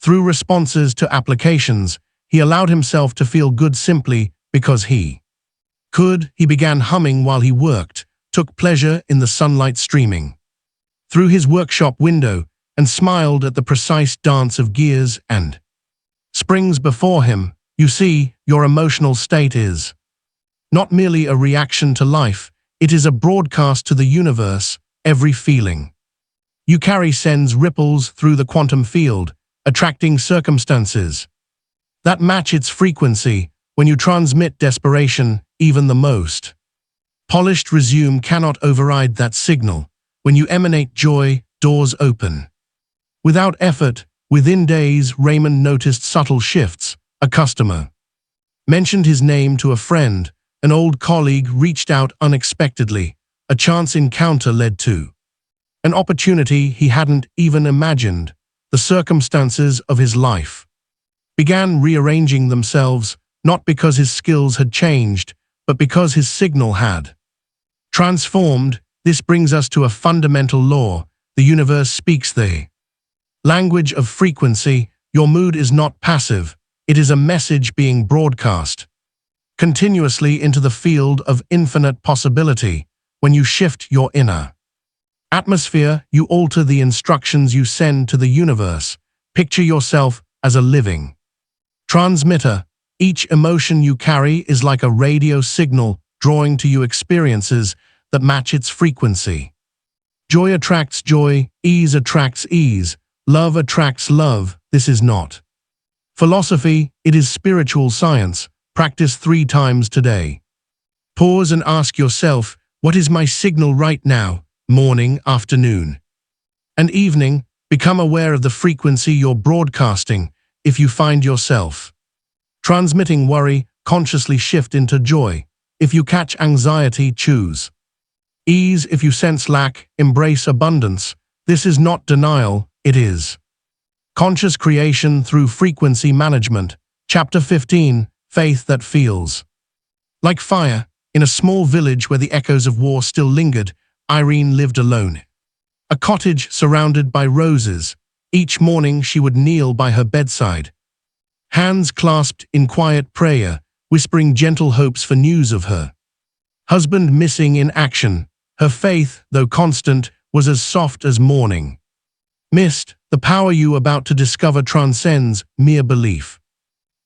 through responses to applications, he allowed himself to feel good simply because he could. He began humming while he worked, took pleasure in the sunlight streaming through his workshop window, and smiled at the precise dance of gears and springs before him. You see, your emotional state is not merely a reaction to life, it is a broadcast to the universe. Every feeling you carry sends ripples through the quantum field, attracting circumstances that match its frequency. When you transmit desperation, even the most polished resume cannot override that signal. When you emanate joy, doors open without effort. Within days, Raymond noticed subtle shifts. A customer mentioned his name to a friend, an old colleague reached out unexpectedly, a chance encounter led to an opportunity he hadn't even imagined. The circumstances of his life began rearranging themselves, not because his skills had changed, but because his signal had transformed. This brings us to a fundamental law. The universe speaks the language of frequency. Your mood is not passive, it is a message being broadcast continuously into the field of infinite possibility. When you shift your inner atmosphere, you alter the instructions you send to the universe. Picture yourself as a living transmitter. Each emotion you carry is like a radio signal drawing to you experiences that match its frequency. Joy attracts joy, ease attracts ease, love attracts love. This is not philosophy, it is spiritual science. Practice 3 times today. Pause and ask yourself, what is my signal right now? Morning, afternoon, and evening. Become aware of the frequency you're broadcasting. If you find yourself transmitting worry, consciously shift into joy. If you catch anxiety, choose ease. If you sense lack, embrace abundance. This is not denial, it is conscious creation through frequency management. Chapter 15, Faith that Feels like Fire. In a small village where the echoes of war still lingered, Irene lived alone. A cottage surrounded by roses. Each morning she would kneel by her bedside, hands clasped in quiet prayer, whispering gentle hopes for news of her husband missing in action. Her faith, though constant, was as soft as morning mist. The power you about to discover transcends mere belief.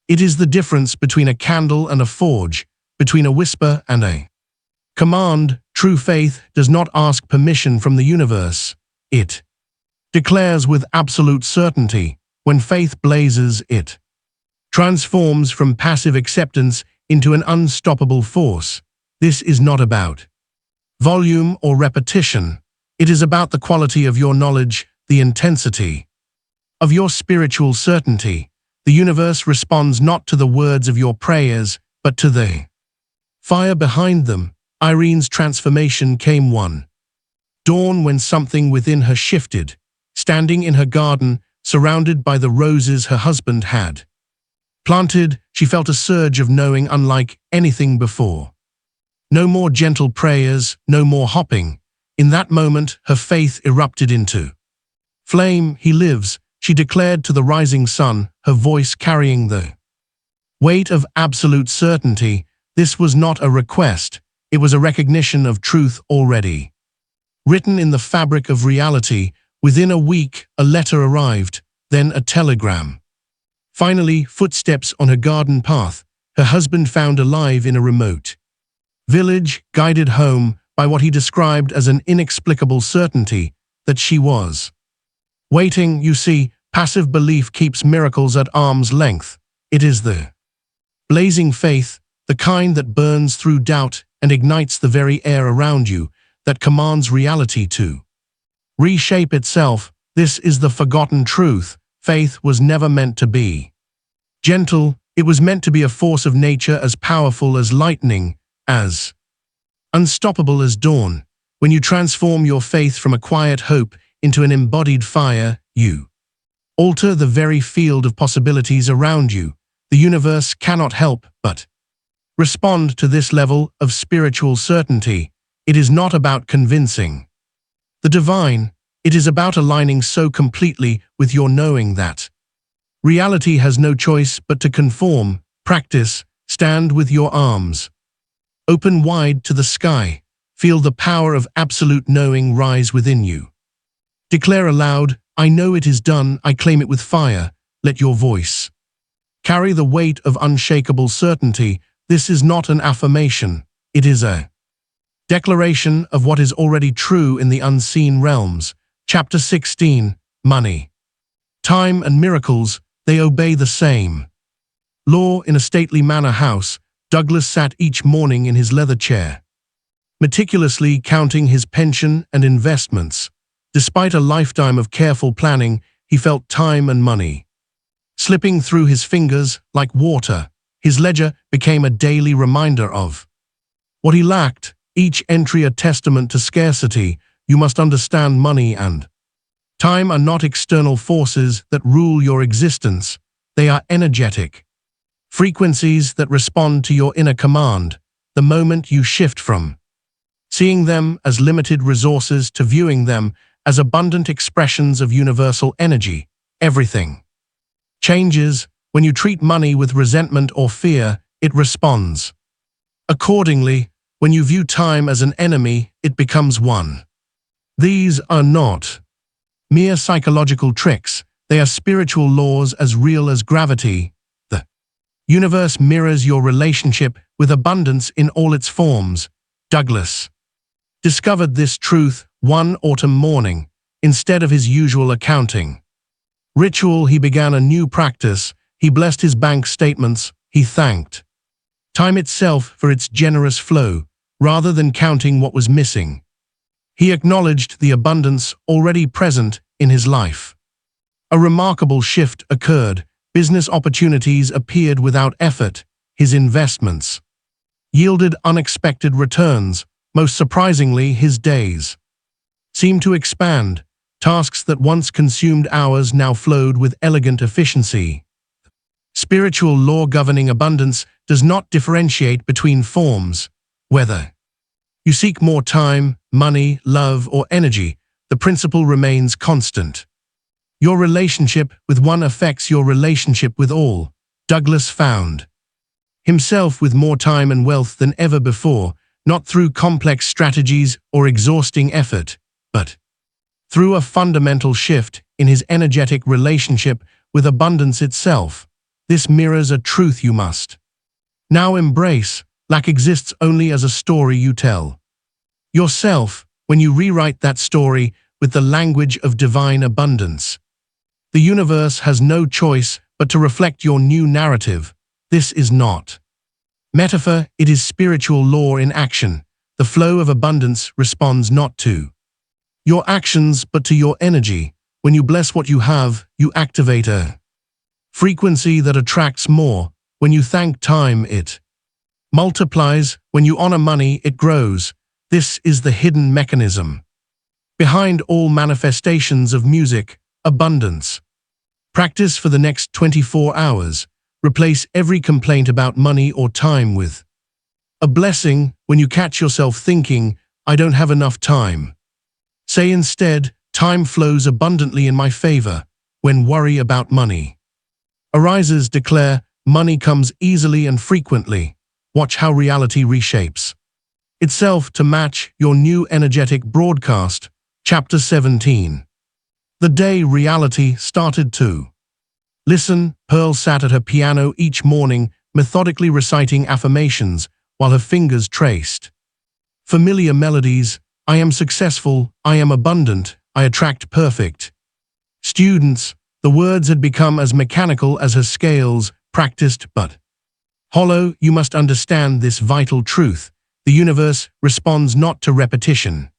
It is the difference between a candle and a forge, between a whisper and a command. True True faith does not ask permission from the universe. It declares with absolute certainty. When faith blazes, it transforms from passive acceptance into an unstoppable force. This is not about volume or repetition. It is about the quality of your knowledge, the intensity of your spiritual certainty. The universe responds not to the words of your prayers, but to the fire behind them. Irene's transformation came one dawn when something within her shifted. Standing in her garden, surrounded by the roses her husband had planted, she felt a surge of knowing unlike anything before. No more gentle prayers, no more hopping. In that moment, her faith erupted into flame. He lives, she declared to the rising sun, her voice carrying the weight of absolute certainty. This was not a request, it was a recognition of truth already written in the fabric of reality. Within a week, a letter arrived, then a telegram. Finally, footsteps on her garden path, her husband found alive in a remote village, guided home by what he described as an inexplicable certainty that she was waiting. You see, passive belief keeps miracles at arm's length. It is the blazing faith, the kind that burns through doubt and ignites the very air around you, that commands reality to reshape itself. This is the forgotten truth. Faith was never meant to be gentle. It was meant to be a force of nature as powerful as lightning, as unstoppable as dawn. When you transform your faith from a quiet hope into an embodied fire, you alter the very field of possibilities around you. The universe cannot help but respond to this level of spiritual certainty. It is not about convincing the divine. It is about aligning so completely with your knowing that reality has no choice but to conform. Practice. Stand with your arms open wide to the sky. Feel the power of absolute knowing rise within you. Declare aloud, I know it is done. I claim it with fire. Let your voice carry the weight of unshakable certainty. This is not an affirmation. It is a declaration of what is already true in the unseen realms. Chapter 16. Money, time and miracles, they obey the same law. In a stately manor house, Douglas sat each morning in his leather chair, meticulously counting his pension and investments. Despite a lifetime of careful planning, he felt time and money slipping through his fingers like water. His ledger became a daily reminder of what he lacked, each entry a testament to scarcity. You must understand, money and time are not external forces that rule your existence. They are energetic frequencies that respond to your inner command. The moment you shift from seeing them as limited resources to viewing them as abundant expressions of universal energy, everything changes. When you treat money with resentment or fear, it responds accordingly. When you view time as an enemy, it becomes one. These are not mere psychological tricks. They are spiritual laws as real as gravity. The universe mirrors your relationship with abundance in all its forms. Douglas discovered this truth one autumn morning. Instead of his usual accounting ritual, he began a new practice. He blessed his bank statements. He thanked time itself for its generous flow, rather than counting what was missing. He acknowledged the abundance already present in his life. A remarkable shift occurred. Business opportunities appeared without effort. His investments yielded unexpected returns. Most surprisingly, his days seemed to expand. Tasks that once consumed hours now flowed with elegant efficiency. Spiritual law governing abundance does not differentiate between forms. Whether you seek more time, money, love, or energy, the principle remains constant. Your relationship with one affects your relationship with all. Douglas found himself with more time and wealth than ever before, not through complex strategies or exhausting effort, but through a fundamental shift in his energetic relationship with abundance itself. This mirrors a truth you must now embrace. Lack exists only as a story you tell. yourself when you rewrite that story with the language of divine abundance. The universe has no choice but to reflect your new narrative. This is not metaphor, it is spiritual law in action. The flow of abundance responds not to your actions but to your energy. When you bless what you have, you activate a frequency that attracts more. When you thank time, it multiplies. When you honor money, it grows. This is the hidden mechanism behind all manifestations of music, abundance. Practice for the next 24 hours. Replace every complaint about money or time with a blessing. When you catch yourself thinking, I don't have enough time, say instead, time flows abundantly in my favor. When worry about money arises, declare, money comes easily and frequently. Watch how reality reshapes itself to match your new energetic broadcast. Chapter 17. The day reality started to listen. Pearl sat at her piano each morning, methodically reciting affirmations while her fingers traced familiar melodies. I am successful, I am abundant, I attract perfect students. The words had become as mechanical as her scales, practiced but hollow. You must understand this vital truth. The universe responds not to repetition,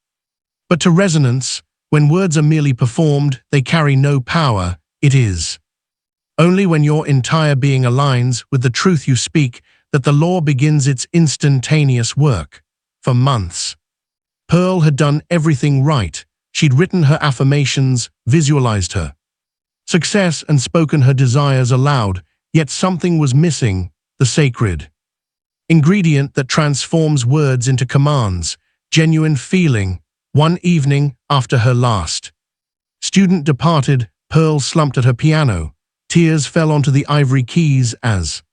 but to resonance. When words are merely performed, they carry no power. It is only when your entire being aligns with the truth you speak that the law begins its instantaneous work. For months, Pearl had done everything right. She'd written her affirmations, visualized her success, and spoken her desires aloud, yet something was missing, the sacred ingredient that transforms words into commands, genuine feeling. One evening, after her last student departed, Pearl slumped at her piano. Tears fell onto the ivory keys as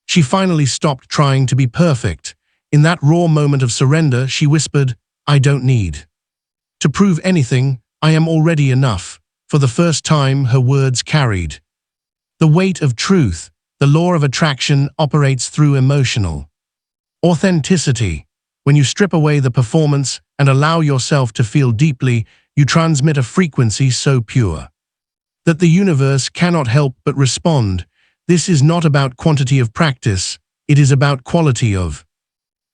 she finally stopped trying to be perfect. In that raw moment of surrender, she whispered, I don't need to prove anything, I am already enough. For the first time, her words carried the weight of truth. The law of attraction operates through emotional authenticity. When you strip away the performance and allow yourself to feel deeply, you transmit a frequency so pure that the universe cannot help but respond. This is not about quantity of practice, it is about quality of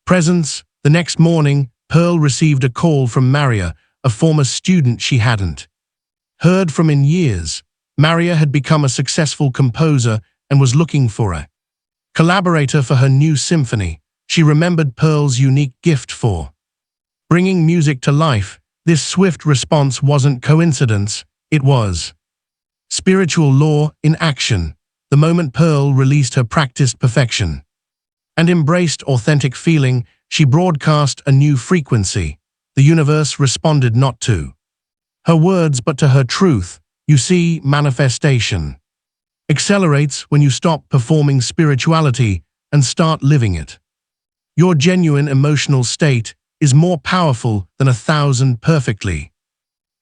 presence. The next morning, Pearl received a call from Maria, a former student she hadn't heard from in years. Maria had become a successful composer and was looking for a collaborator for her new symphony. She remembered Pearl's unique gift for bringing music to life. This swift response wasn't coincidence, it was spiritual law in action. The moment Pearl released her practiced perfection and embraced authentic feeling, she broadcast a new frequency. The universe responded not to her words but to her truth. You see, manifestation accelerates when you stop performing spirituality and start living it. Your genuine emotional state is more powerful than 1,000 perfectly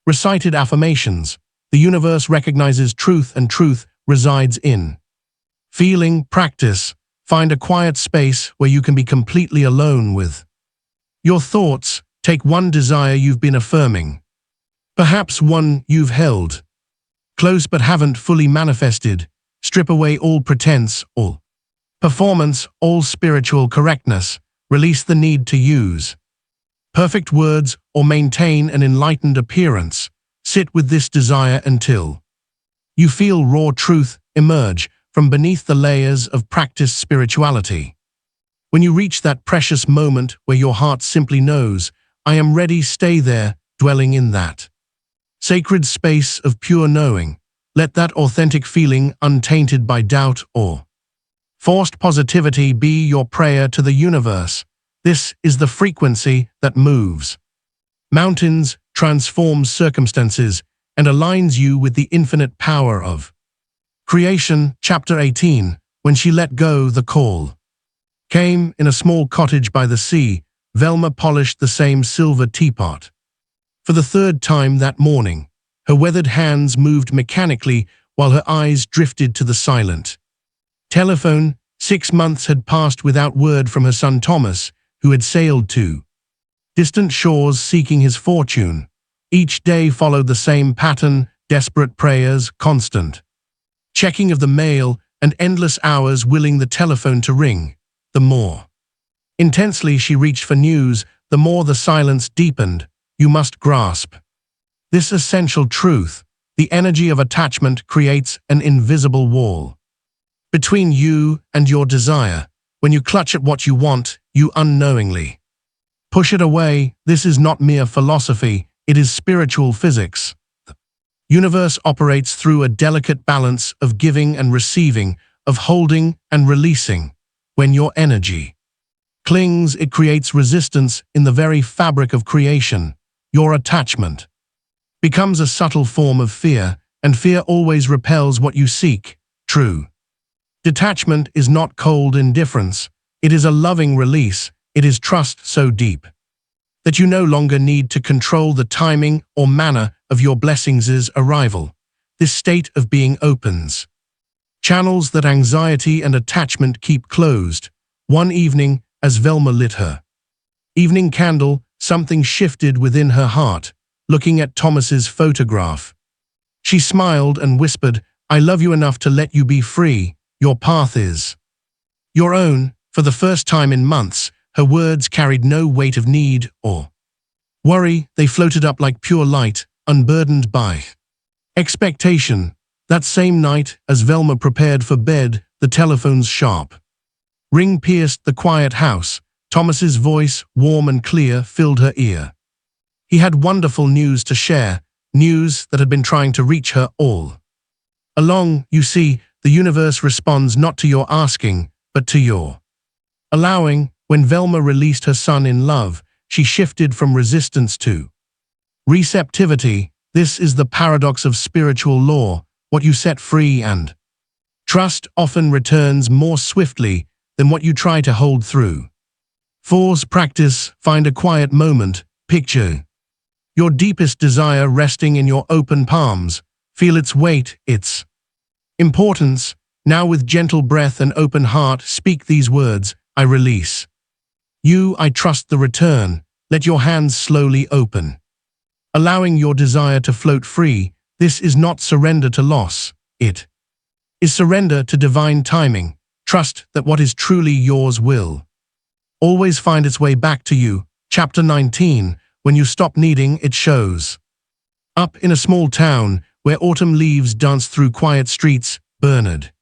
recited affirmations. The universe recognizes truth, and truth resides in feeling. Practice. Find a quiet space where you can be completely alone with your thoughts. Take one desire you've been affirming, perhaps one you've held close but haven't fully manifested. Strip away all pretense, all performance, all spiritual correctness. Release the need to use perfect words or maintain an enlightened appearance. Sit with this desire until you feel raw truth emerge from beneath the layers of practiced spirituality. When you reach that precious moment where your heart simply knows, I am ready, stay there, dwelling in that sacred space of pure knowing. Let that authentic feeling, untainted by doubt or forced positivity, be your prayer to the universe. This is the frequency that moves mountains, transforms circumstances, and aligns you with the infinite power of creation. Chapter 18. When she let go, the call came. In a small cottage by the sea, Velma polished the same silver teapot. For the third time that morning, her weathered hands moved mechanically while her eyes drifted to the silent telephone. 6 months had passed without word from her son Thomas, who had sailed to distant shores seeking his fortune. Each day followed the same pattern, desperate prayers, constant checking of the mail, and endless hours willing the telephone to ring. The more intensely she reached for news, the more the silence deepened. You must grasp this essential truth. The energy of attachment creates an invisible wall between you and your desire. When you clutch at what you want, you unknowingly push it away. This is not mere philosophy, it is spiritual physics. The universe operates through a delicate balance of giving and receiving, of holding and releasing. When your energy clings, it creates resistance in the very fabric of creation. Your attachment becomes a subtle form of fear, and fear always repels what you seek. True detachment is not cold indifference, it is a loving release. It is trust so deep that you no longer need to control the timing or manner of your blessings' arrival. This state of being opens channels that anxiety and attachment keep closed. One evening, as Velma lit her evening candle, something shifted within her heart. Looking at Thomas's photograph, she smiled and whispered, "I love you enough to let you be free. Your path is your own." For the first time in months, her words carried no weight of need or worry. They floated up like pure light, unburdened by expectation. That same night, as Velma prepared for bed, the telephone's sharp ring pierced the quiet house. Thomas's voice, warm and clear, filled her ear. He had wonderful news to share, news that had been trying to reach her all along. You see, the universe responds not to your asking, but to your allowing. When Velma released her son in love, she shifted from resistance to receptivity. This is the paradox of spiritual law. What you set free and trust often returns more swiftly than what you try to hold through force. Practice, find a quiet moment, picture your deepest desire resting in your open palms. Feel its weight, its importance. Now with gentle breath and open heart, speak these words: I release you, I trust the return. Let your hands slowly open, allowing your desire to float free. This is not surrender to loss. It is surrender to divine timing. Trust that what is truly yours will always find its way back to you. Chapter 19. When you stop needing, it shows up. In a small town where autumn leaves danced through quiet streets, Bernard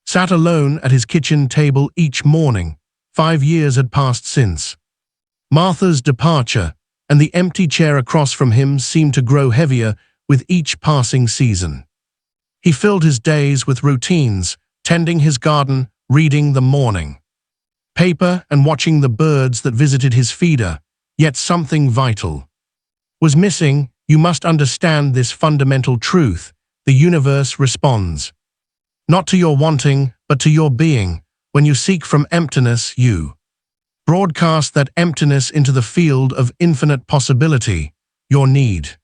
sat alone at his kitchen table each morning. 5 years had passed since Martha's departure, and the empty chair across from him seemed to grow heavier with each passing season. He filled his days with routines, tending his garden, reading the morning paper, and watching the birds that visited his feeder. Yet something vital was missing. You must understand this fundamental truth. The universe responds not to your wanting, but to your being. When you seek from emptiness, you broadcast that emptiness into the field of infinite possibility. Your need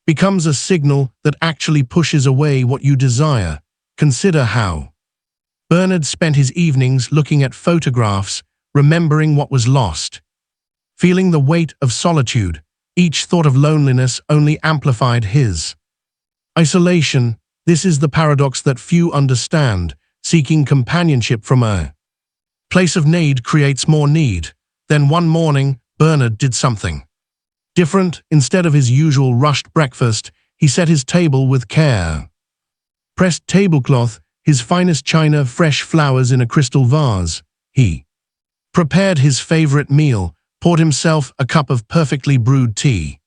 becomes a signal that actually pushes away what you desire. Consider how Bernard spent his evenings looking at photographs, remembering what was lost, feeling the weight of solitude. Each thought of loneliness only amplified his isolation. This is the paradox that few understand. Seeking companionship from a place of need creates more need. Then one morning, Bernard did something different. Instead of his usual rushed breakfast, he set his table with care. Pressed tablecloth, his finest china, fresh flowers in a crystal vase. He prepared his favorite meal, poured himself a cup of perfectly brewed tea,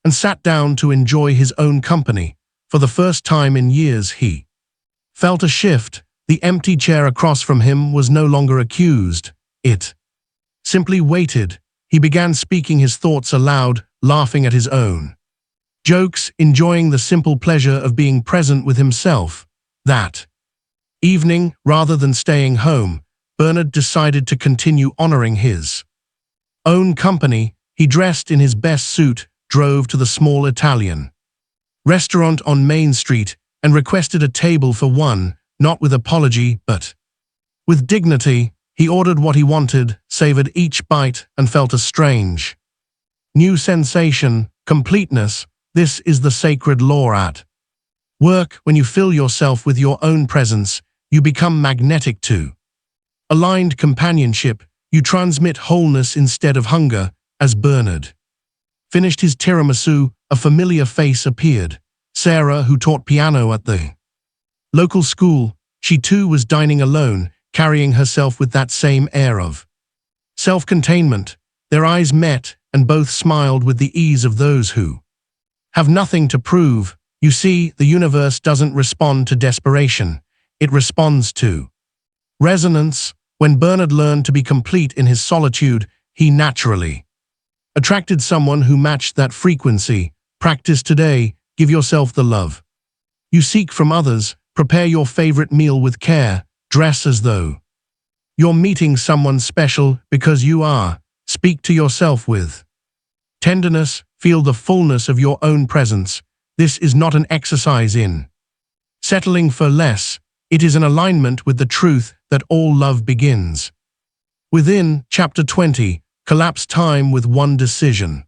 and sat down to enjoy his own company. For the first time in years, he felt a shift. The empty chair across from him was no longer accused. It simply waited. He began speaking his thoughts aloud, laughing at his own jokes, enjoying the simple pleasure of being present with himself. That evening, rather than staying home, Bernard decided to continue honoring his own company. He dressed in his best suit, drove to the small Italian restaurant on Main Street, and requested a table for one, not with apology, but with dignity. He ordered what he wanted, savored each bite, and felt a strange New sensation, completeness, this is the sacred law at work. When you fill yourself with your own presence, you become magnetic to aligned companionship, you transmit wholeness instead of hunger. As Bernard finished his tiramisu, a familiar face appeared. Sarah, who taught piano at the local school, she too was dining alone, carrying herself with that same air of self-containment. Their eyes met, and both smiled with the ease of those who have nothing to prove. You see, the universe doesn't respond to desperation. It responds to resonance. When Bernard learned to be complete in his solitude, he naturally attracted someone who matched that frequency. Practice today. Give yourself the love you seek from others. Prepare your favorite meal with care. Dress as though you're meeting someone special because you are. Speak to yourself with tenderness. Feel the fullness of your own presence. This is not an exercise in settling for less. It is an alignment with the truth that all love begins within. Chapter 20. Collapse time with one decision.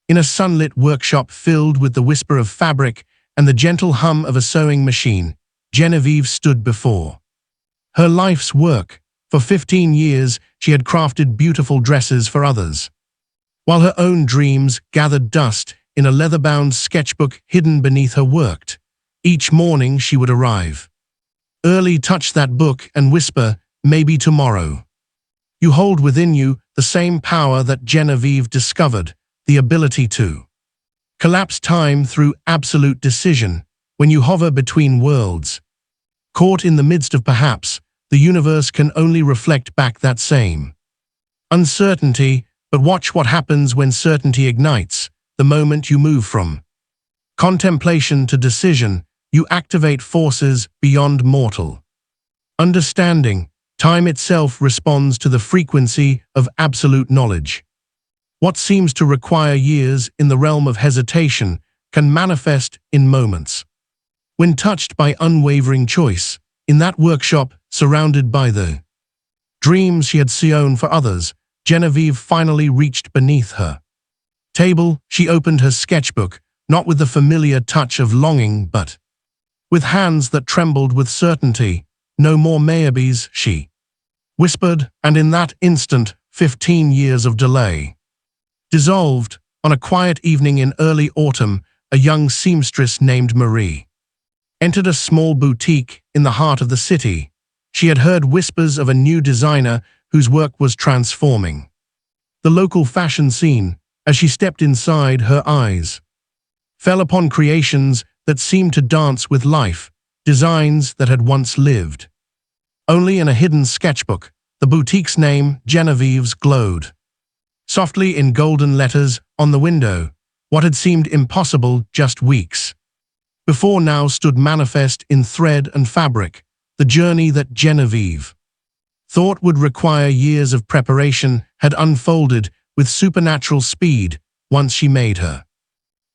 In a sunlit workshop filled with the whisper of fabric and the gentle hum of a sewing machine, Genevieve stood before her life's work. For 15 years, she had crafted beautiful dresses for others, while her own dreams gathered dust in a leather-bound sketchbook hidden beneath her work. Each morning she would arrive early, touch that book and whisper, "Maybe tomorrow." You hold within you the same power that Genevieve discovered, the ability to collapse time through absolute decision. When you hover between worlds, caught in the midst of perhaps, the universe can only reflect back that same uncertainty. But watch what happens when certainty ignites. The moment you move from contemplation to decision, you activate forces beyond mortal understanding. Time itself responds to the frequency of absolute knowledge. What seems to require years in the realm of hesitation can manifest in moments when touched by unwavering choice. In that workshop, surrounded by the dreams she had sewn for others, Genevieve finally reached beneath her table. She opened her sketchbook, not with the familiar touch of longing, but with hands that trembled with certainty. "No more maybes," she whispered, and in that instant, 15 years of delay dissolved. On a quiet evening in early autumn, a young seamstress named Marie entered a small boutique in the heart of the city. She had heard whispers of a new designer whose work was transforming the local fashion scene. As she stepped inside, her eyes fell upon creations that seemed to dance with life, designs that had once lived only in a hidden sketchbook. The boutique's name, Genevieve's, glowed softly in golden letters on the window. What had seemed impossible just weeks before now stood manifest in thread and fabric. The journey that Genevieve thought would require years of preparation had unfolded with supernatural speed once she made her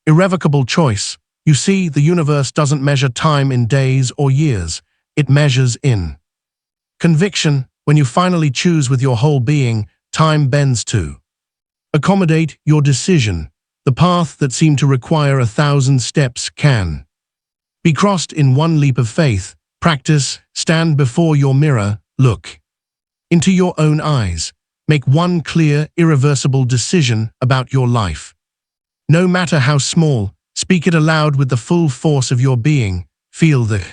irrevocable choice. You see, the universe doesn't measure time in days or years. It measures in conviction. When you finally choose with your whole being, time bends to accommodate your decision. The path that seemed to require 1,000 steps can be crossed in one leap of faith. Practice. Stand before your mirror. Look into your own eyes. Make one clear, irreversible decision about your life. No matter how small, speak it aloud with the full force of your being. Feel the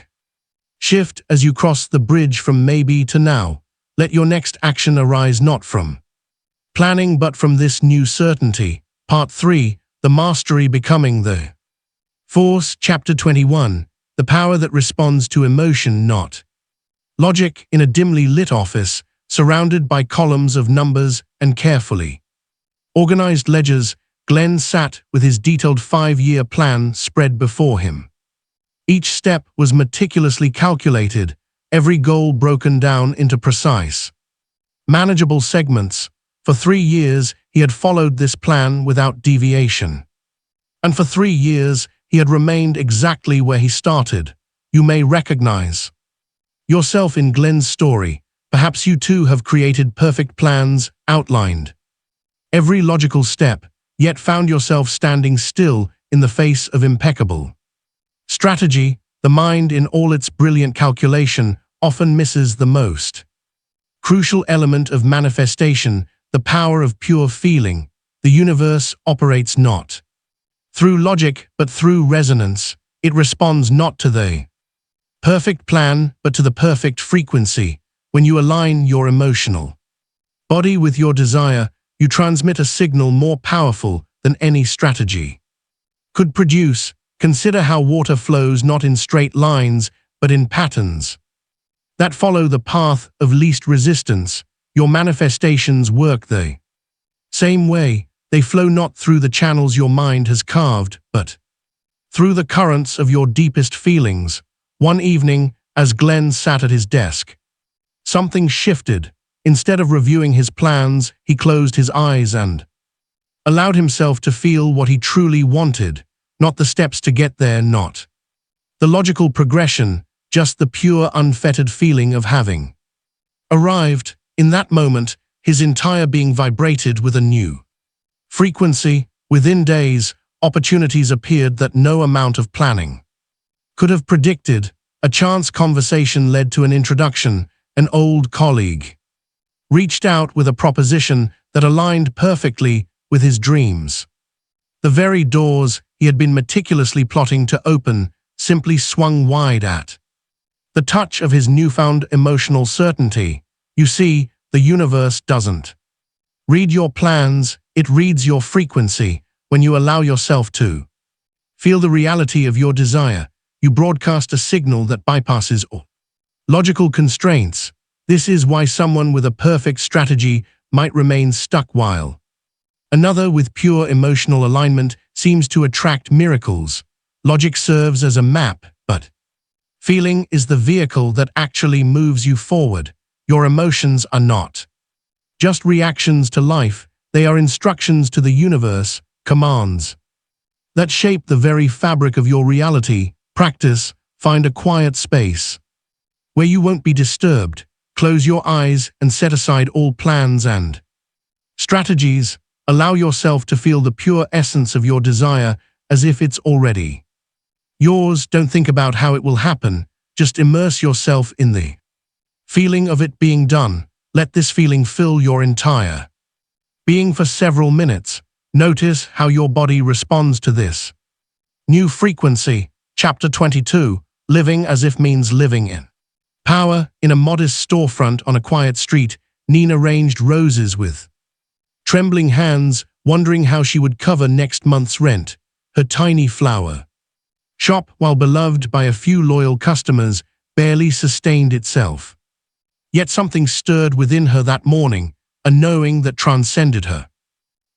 shift as you cross the bridge from maybe to now. Let your next action arise not from planning but from this new certainty. Part 3. The Mastery Becoming the Force. Chapter 21. The Power that Responds to Emotion, Not Logic. In a dimly lit office, surrounded by columns of numbers and carefully organized ledgers, Glenn sat with his detailed 5-year plan spread before him. Each step was meticulously calculated, every goal broken down into precise, manageable segments. For 3 years, he had followed this plan without deviation. And for 3 years, he had remained exactly where he started. You may recognize yourself in Glenn's story. Perhaps you too have created perfect plans, outlined every logical step, yet found yourself standing still in the face of impeccable strategy. The mind, in all its brilliant calculation, often misses the most crucial element of manifestation, the power of pure feeling. The universe operates not through logic, but through resonance. It responds not to the perfect plan, but to the perfect frequency. When you align your emotional body with your desire, you transmit a signal more powerful than any strategy could produce. Consider how water flows not in straight lines, but in patterns that follow the path of least resistance. Your manifestations work the same way. They flow not through the channels your mind has carved, but through the currents of your deepest feelings. One evening, as Glenn sat at his desk, something shifted. Instead of reviewing his plans, he closed his eyes and allowed himself to feel what he truly wanted, not the steps to get there, not the logical progression, just the pure, unfettered feeling of having arrived. In that moment, his entire being vibrated with a new frequency. Within days, opportunities appeared that no amount of planning could have predicted. A chance conversation led to an introduction. An old colleague reached out with a proposition that aligned perfectly with his dreams. The very doors he had been meticulously plotting to open simply swung wide at the touch of his newfound emotional certainty. You see, the universe doesn't read your plans, it reads your frequency. When you allow yourself to feel the reality of your desire, you broadcast a signal that bypasses all logical constraints. This is why someone with a perfect strategy might remain stuck, while another with pure emotional alignment seems to attract miracles. Logic serves as a map, but feeling is the vehicle that actually moves you forward. Your emotions are not just reactions to life, they are instructions to the universe, commands that shape the very fabric of your reality. Practice. Find a quiet space where you won't be disturbed. Close your eyes and set aside all plans and strategies. Allow yourself to feel the pure essence of your desire as if it's already yours. Don't think about how it will happen. Just immerse yourself in the feeling of it being done. Let this feeling fill your entire being for several minutes. Notice how your body responds to this new frequency. Chapter 22. Living as if means living in power. In a modest storefront on a quiet street, Nina arranged roses with trembling hands, wondering how she would cover next month's rent. Her tiny flower shop, while beloved by a few loyal customers, barely sustained itself. Yet something stirred within her that morning, a knowing that transcended her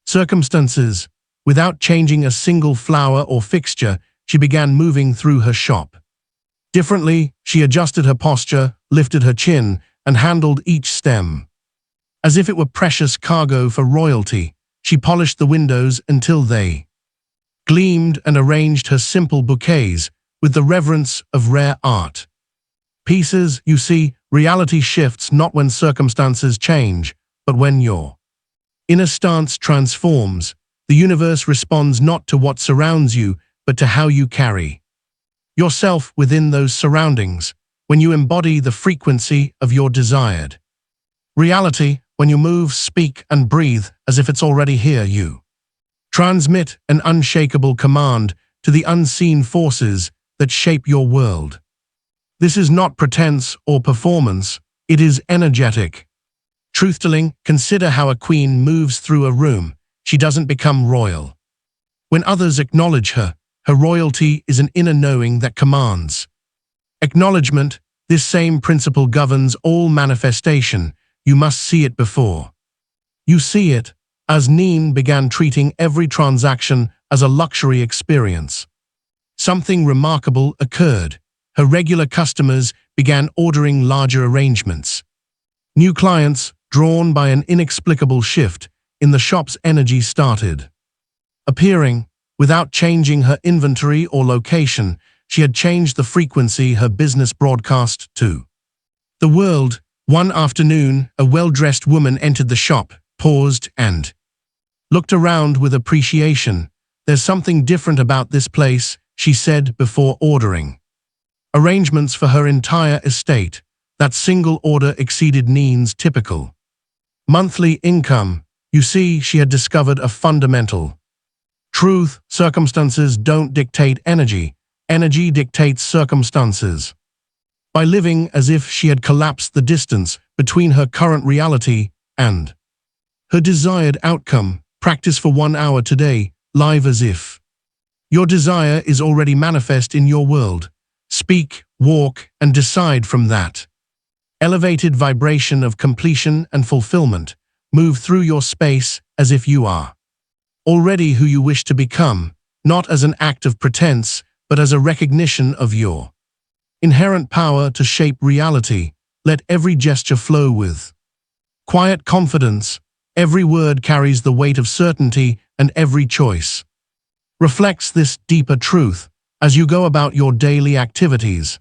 circumstances. Without changing a single flower or fixture, she began moving through her shop differently. She adjusted her posture, lifted her chin, and handled each stem as if it were precious cargo for royalty. She polished the windows until they gleamed and arranged her simple bouquets with the reverence of rare art pieces. You see, reality shifts not when circumstances change, but when your inner stance transforms. The universe responds not to what surrounds you, but to how you carry yourself within those surroundings. When you embody the frequency of your desired reality, when you move, speak, and breathe as if it's already here, you transmit an unshakable command to the unseen forces that shape your world. This is not pretense or performance, it is energetic truth-telling. Consider how a queen moves through a room. She doesn't become royal when others acknowledge her. Her royalty is an inner knowing that commands acknowledgement. This same principle governs all manifestation. You must see it before you see it. As Neen began treating every transaction as a luxury experience, something remarkable occurred. Her regular customers began ordering larger arrangements. New clients, drawn by an inexplicable shift in the shop's energy, started appearing. Without changing her inventory or location, she had changed the frequency her business broadcast to the world. One afternoon, a well-dressed woman entered the shop, paused, and looked around with appreciation. "There's something different about this place," she said before ordering arrangements for her entire estate. That single order exceeded Neen's typical monthly income. You see, she had discovered a fundamental truth: circumstances don't dictate energy. Energy dictates circumstances. By living as if she had collapsed the distance between her current reality and her desired outcome, practice for 1 hour today, live as if your desire is already manifest in your world. Speak, walk, and decide from that elevated vibration of completion and fulfillment. Move through your space as if you are already who you wish to become, not as an act of pretense, but as a recognition of your inherent power to shape reality. Let every gesture flow with quiet confidence. Every word carries the weight of certainty, and every choice reflects this deeper truth. As you go about your daily activities,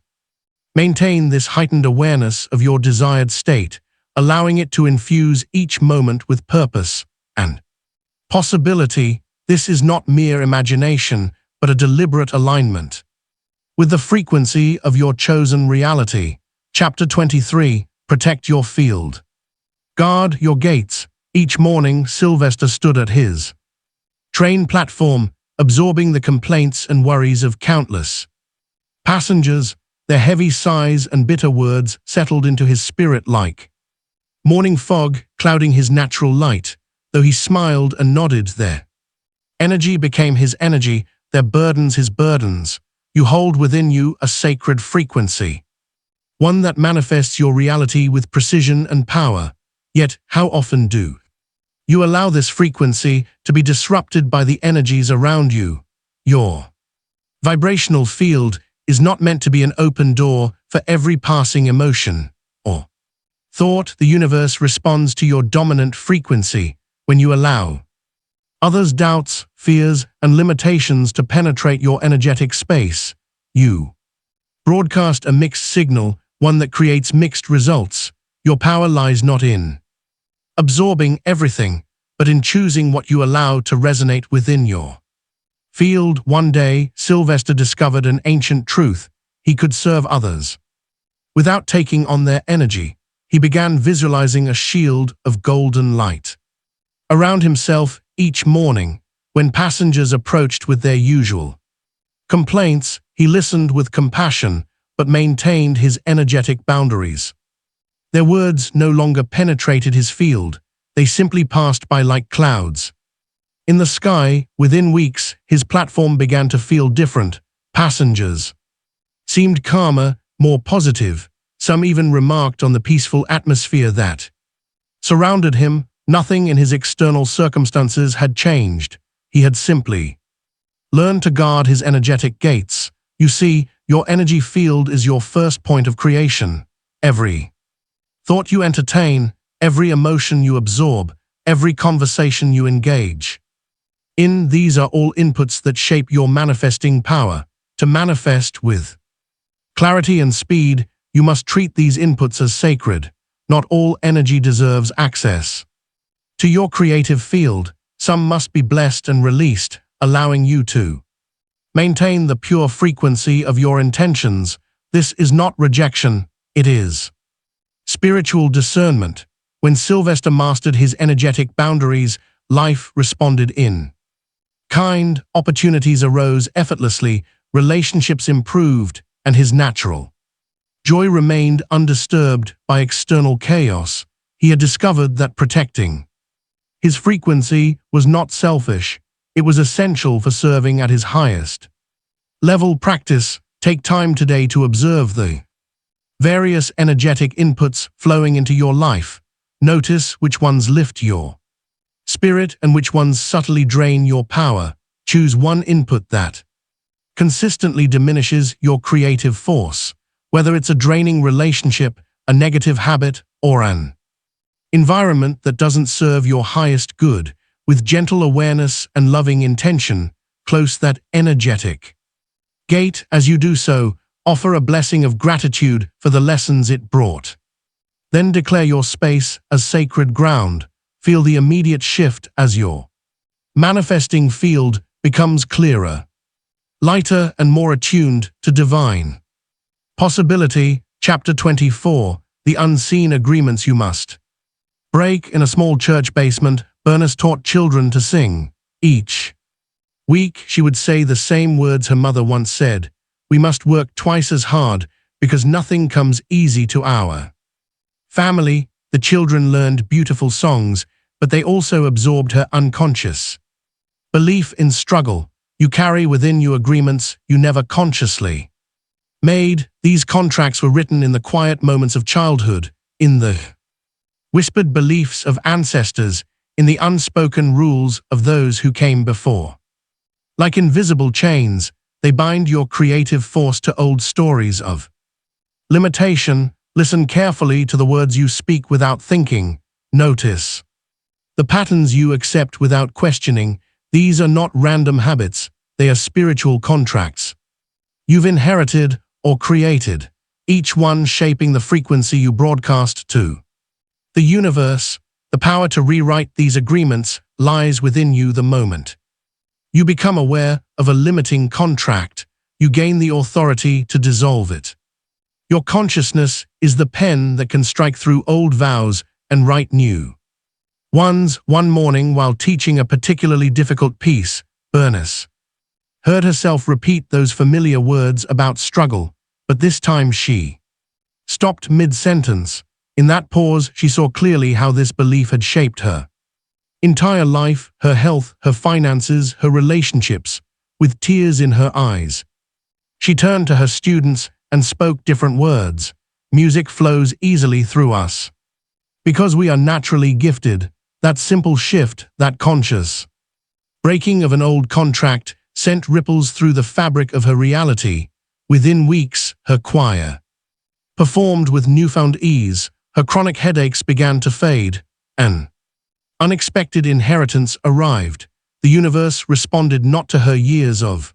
maintain this heightened awareness of your desired state, allowing it to infuse each moment with purpose and possibility. This is not mere imagination, but a deliberate alignment with the frequency of your chosen reality. Chapter 23. Protect your field. Guard your gates. Each morning, Sylvester stood at his train platform, absorbing the complaints and worries of countless passengers. Their heavy sighs and bitter words settled into his spirit like morning fog, clouding his natural light. Though he smiled and nodded, their energy became his energy, their burdens his burdens. You hold within you a sacred frequency, one that manifests your reality with precision and power. Yet, how often do you allow this frequency to be disrupted by the energies around you? Your vibrational field is not meant to be an open door for every passing emotion or thought. The universe responds to your dominant frequency. When you allow others' doubts, fears, and limitations to penetrate your energetic space, you broadcast a mixed signal, one that creates mixed results. Your power lies not in absorbing everything, but in choosing what you allow to resonate within your field. One day, Sylvester discovered an ancient truth: he could serve others without taking on their energy. He began visualizing a shield of golden light around himself each morning. When passengers approached with their usual complaints, he listened with compassion, but maintained his energetic boundaries. Their words no longer penetrated his field, they simply passed by like clouds in the sky. Within weeks, his platform began to feel different. Passengers seemed calmer, more positive. Some even remarked on the peaceful atmosphere that surrounded him. Nothing in his external circumstances had changed. He had simply learned to guard his energetic gates. You see, your energy field is your first point of creation. Every thought you entertain, every emotion you absorb, every conversation you engage in, these are all inputs that shape your manifesting power. To manifest with clarity and speed, you must treat these inputs as sacred. Not all energy deserves access to your creative field. Some must be blessed and released, allowing you to maintain the pure frequency of your intentions. This is not rejection, it is spiritual discernment. When Sylvester mastered his energetic boundaries, life responded in kind. Opportunities arose effortlessly, relationships improved, and his natural joy remained undisturbed by external chaos. He had discovered that protecting his frequency was not selfish, it was essential for serving at his highest level. Practice. Take time today to observe the various energetic inputs flowing into your life. Notice which ones lift your spirit and which ones subtly drain your power. Choose one input that consistently diminishes your creative force, whether it's a draining relationship, a negative habit, or an environment that doesn't serve your highest good. With gentle awareness and loving intention, close that energetic gate. As you do so, offer a blessing of gratitude for the lessons it brought. Then declare your space as sacred ground. Feel the immediate shift as your manifesting field becomes clearer, lighter and more attuned to divine possibility. Chapter 24, The Unseen Agreements You Must Break. In a small church basement, Bernice taught children to sing. Each week, she would say the same words her mother once said: "We must work twice as hard, because nothing comes easy to our family." The children learned beautiful songs, but they also absorbed her unconscious belief in struggle. You carry within you agreements you never consciously made. These contracts were written in the quiet moments of childhood, in the whispered beliefs of ancestors, in the unspoken rules of those who came before. Like invisible chains, they bind your creative force to old stories of limitation. Listen carefully to the words you speak without thinking. Notice the patterns you accept without questioning. These are not random habits, they are spiritual contracts you've inherited or created, each one shaping the frequency you broadcast to the universe. The power to rewrite these agreements lies within you. The moment you become aware of a limiting contract, you gain the authority to dissolve it. Your consciousness is the pen that can strike through old vows and write new ones. One morning, while teaching a particularly difficult piece, Bernice heard herself repeat those familiar words about struggle, but this time she stopped mid-sentence. In that pause, she saw clearly how this belief had shaped her entire life, her health, her finances, her relationships. With tears in her eyes, she turned to her students and spoke different words. Music flows easily through us because we are naturally gifted. That simple shift, that conscious breaking of an old contract, sent ripples through the fabric of her reality. Within weeks, her choir performed with newfound ease. Her chronic headaches began to fade. An unexpected inheritance arrived. The universe responded not to her years of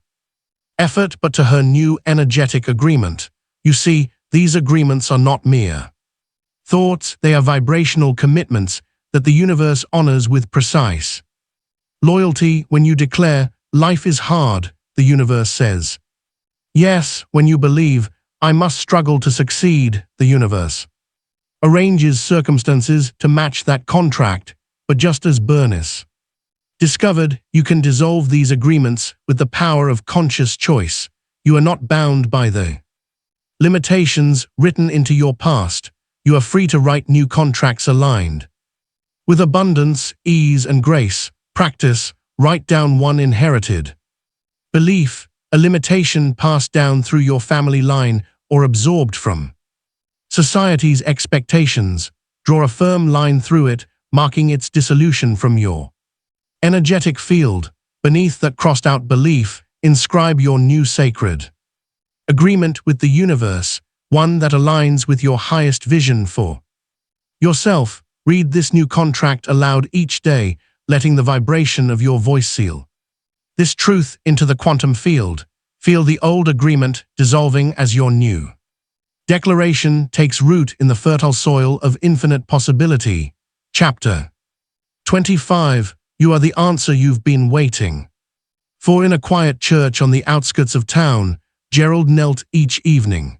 effort, but to her new energetic agreement. You see, these agreements are not mere thoughts, they are vibrational commitments that the universe honors with precise loyalty. When you declare, "Life is hard," the universe says yes. When you believe, "I must struggle to succeed," the universe arranges circumstances to match that contract. But just as Bernice discovered, you can dissolve these agreements with the power of conscious choice. You are not bound by the limitations written into your past. You are free to write new contracts aligned with abundance, ease, and grace. Practice. Write down one inherited belief, a limitation passed down through your family line or absorbed from society's expectations. Draw a firm line through it, marking its dissolution from your energetic field. Beneath that crossed-out belief, inscribe your new sacred agreement with the universe, one that aligns with your highest vision for yourself. Read this new contract aloud each day, letting the vibration of your voice seal this truth into the quantum field. Feel the old agreement dissolving as your new declaration takes root in the fertile soil of infinite possibility. Chapter 25. You are the answer you've been waiting for. In a quiet church on the outskirts of town, Gerald knelt each evening,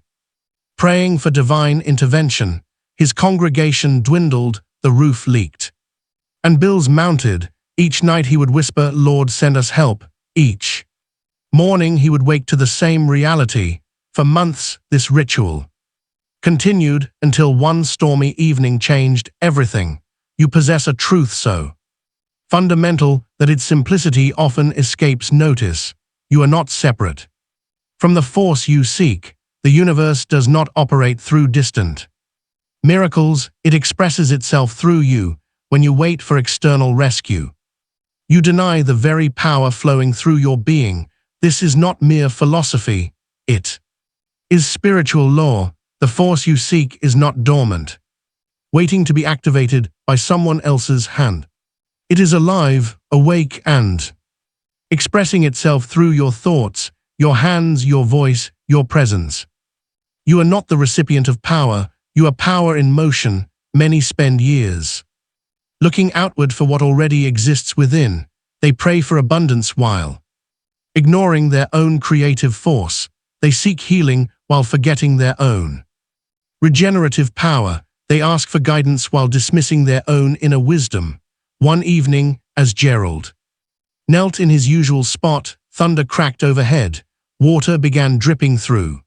praying for divine intervention. His congregation dwindled, the roof leaked, and bills mounted. Each night he would whisper, "Lord, send us help." Each morning he would wake to the same reality. For months, this ritual continued until one stormy evening changed everything. You possess a truth so fundamental that its simplicity often escapes notice. You are not separate from the force you seek. The universe does not operate through distant miracles, it expresses itself through you. When you wait for external rescue, you deny the very power flowing through your being. This is not mere philosophy, it is spiritual law. The force you seek is not dormant, waiting to be activated by someone else's hand. It is alive, awake, and expressing itself through your thoughts, your hands, your voice, your presence. You are not the recipient of power, you are power in motion. Many spend years looking outward for what already exists within. they pray for abundance while ignoring their own creative force. They seek healing while forgetting their own regenerative power. They ask for guidance while dismissing their own inner wisdom. One evening, as Gerald knelt in his usual spot, thunder cracked overhead. Water began dripping through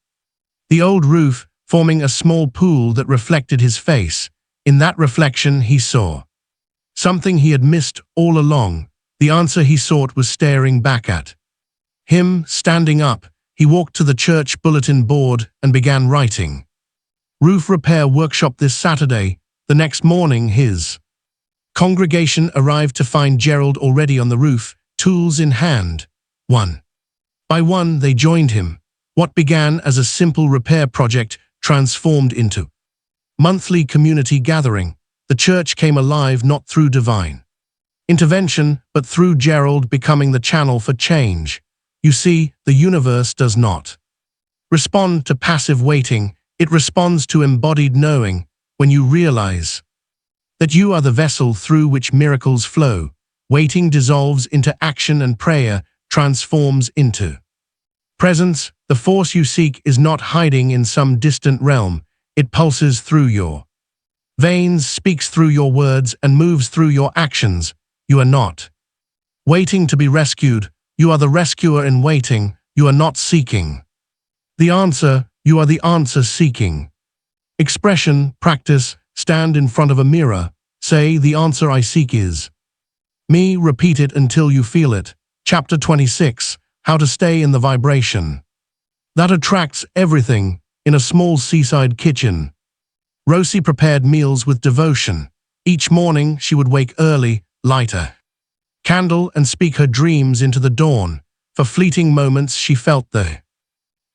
the old roof, forming a small pool that reflected his face. In that reflection, he saw something he had missed all along. The answer he sought was staring back at him. Standing up, he walked to the church bulletin board and began writing. Roof repair workshop this Saturday. The next morning, his congregation arrived to find Gerald already on the roof, tools in hand. One by one, they joined him. What began as a simple repair project transformed into monthly community gathering. The church came alive not through divine intervention, but through Gerald becoming the channel for change. You see, the universe does not respond to passive waiting. It responds to embodied knowing. When you realize that you are the vessel through which miracles flow, waiting dissolves into action and prayer transforms into presence. The force you seek is not hiding in some distant realm. It pulses through your veins, speaks through your words, and moves through your actions. You are not waiting to be rescued. You are the rescuer in waiting. You are not seeking the answer. You are the answer seeking. Expression, practice, stand in front of a mirror. Say, the answer I seek is me. Repeat it until you feel it. Chapter 26. How to stay in the vibration that attracts everything. In a small seaside kitchen, Rosie prepared meals with devotion. Each morning she would wake early, light a candle, and speak her dreams into the dawn. For fleeting moments she felt the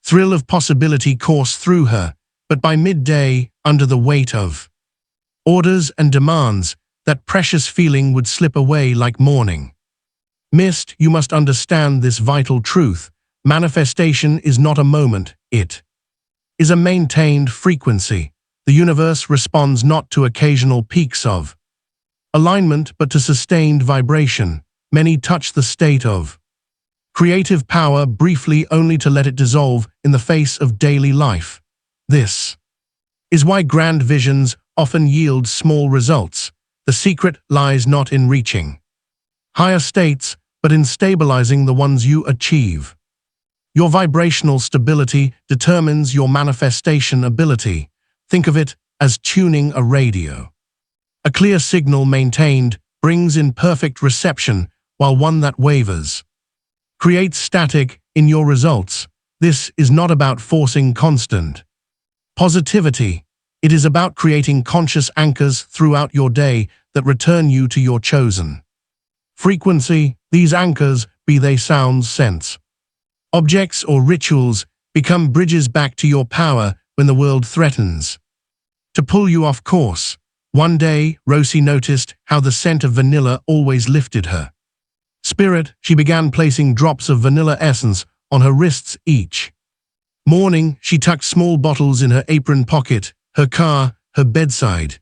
thrill of possibility course through her, but by midday, under the weight of orders and demands, that precious feeling would slip away like morning mist. You must understand this vital truth. Manifestation is not a moment, it is a maintained frequency. The universe responds not to occasional peaks of alignment, but to sustained vibration. Many touch the state of creative power briefly, only to let it dissolve in the face of daily life. This is why grand visions often yield small results. The secret lies not in reaching higher states, but in stabilizing the ones you achieve. Your vibrational stability determines your manifestation ability. Think of it as tuning a radio. A clear signal maintained brings in perfect reception, while one that wavers creates static in your results. This is not about forcing constant positivity. It is about creating conscious anchors throughout your day that return you to your chosen frequency. These anchors, be they sounds, scents, objects, or rituals, become bridges back to your power when the world threatens to pull you off course. One day, Rosie noticed how the scent of vanilla always lifted her spirit. She began placing drops of vanilla essence on her wrists each morning. She tucked small bottles in her apron pocket, her car, her bedside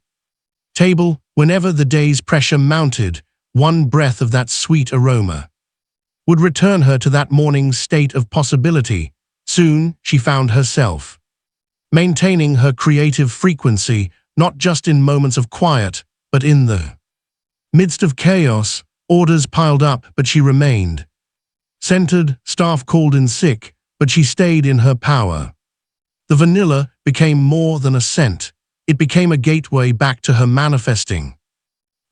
table. Whenever the day's pressure mounted, one breath of that sweet aroma would return her to that morning's state of possibility. Soon, she found herself maintaining her creative frequency, not just in moments of quiet, but in the midst of chaos. Orders piled up, but she remained centered. Staff called in sick, but she stayed in her power. The vanilla became more than a scent. It became a gateway back to her manifesting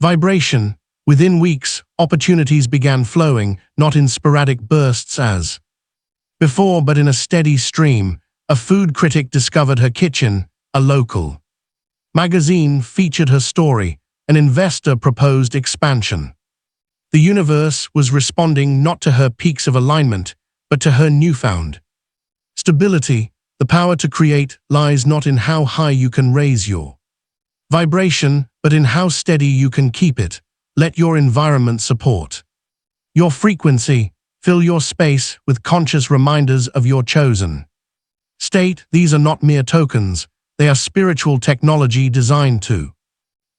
vibration. Within weeks, opportunities began flowing, not in sporadic bursts as before, but in a steady stream. A food critic discovered her kitchen, a local magazine featured her story, an investor proposed expansion. The universe was responding not to her peaks of alignment, but to her newfound stability. The power to create lies not in how high you can raise your vibration, but in how steady you can keep it. Let your environment support your frequency. Fill your space with conscious reminders of your chosen state. These are not mere tokens. They are spiritual technology designed to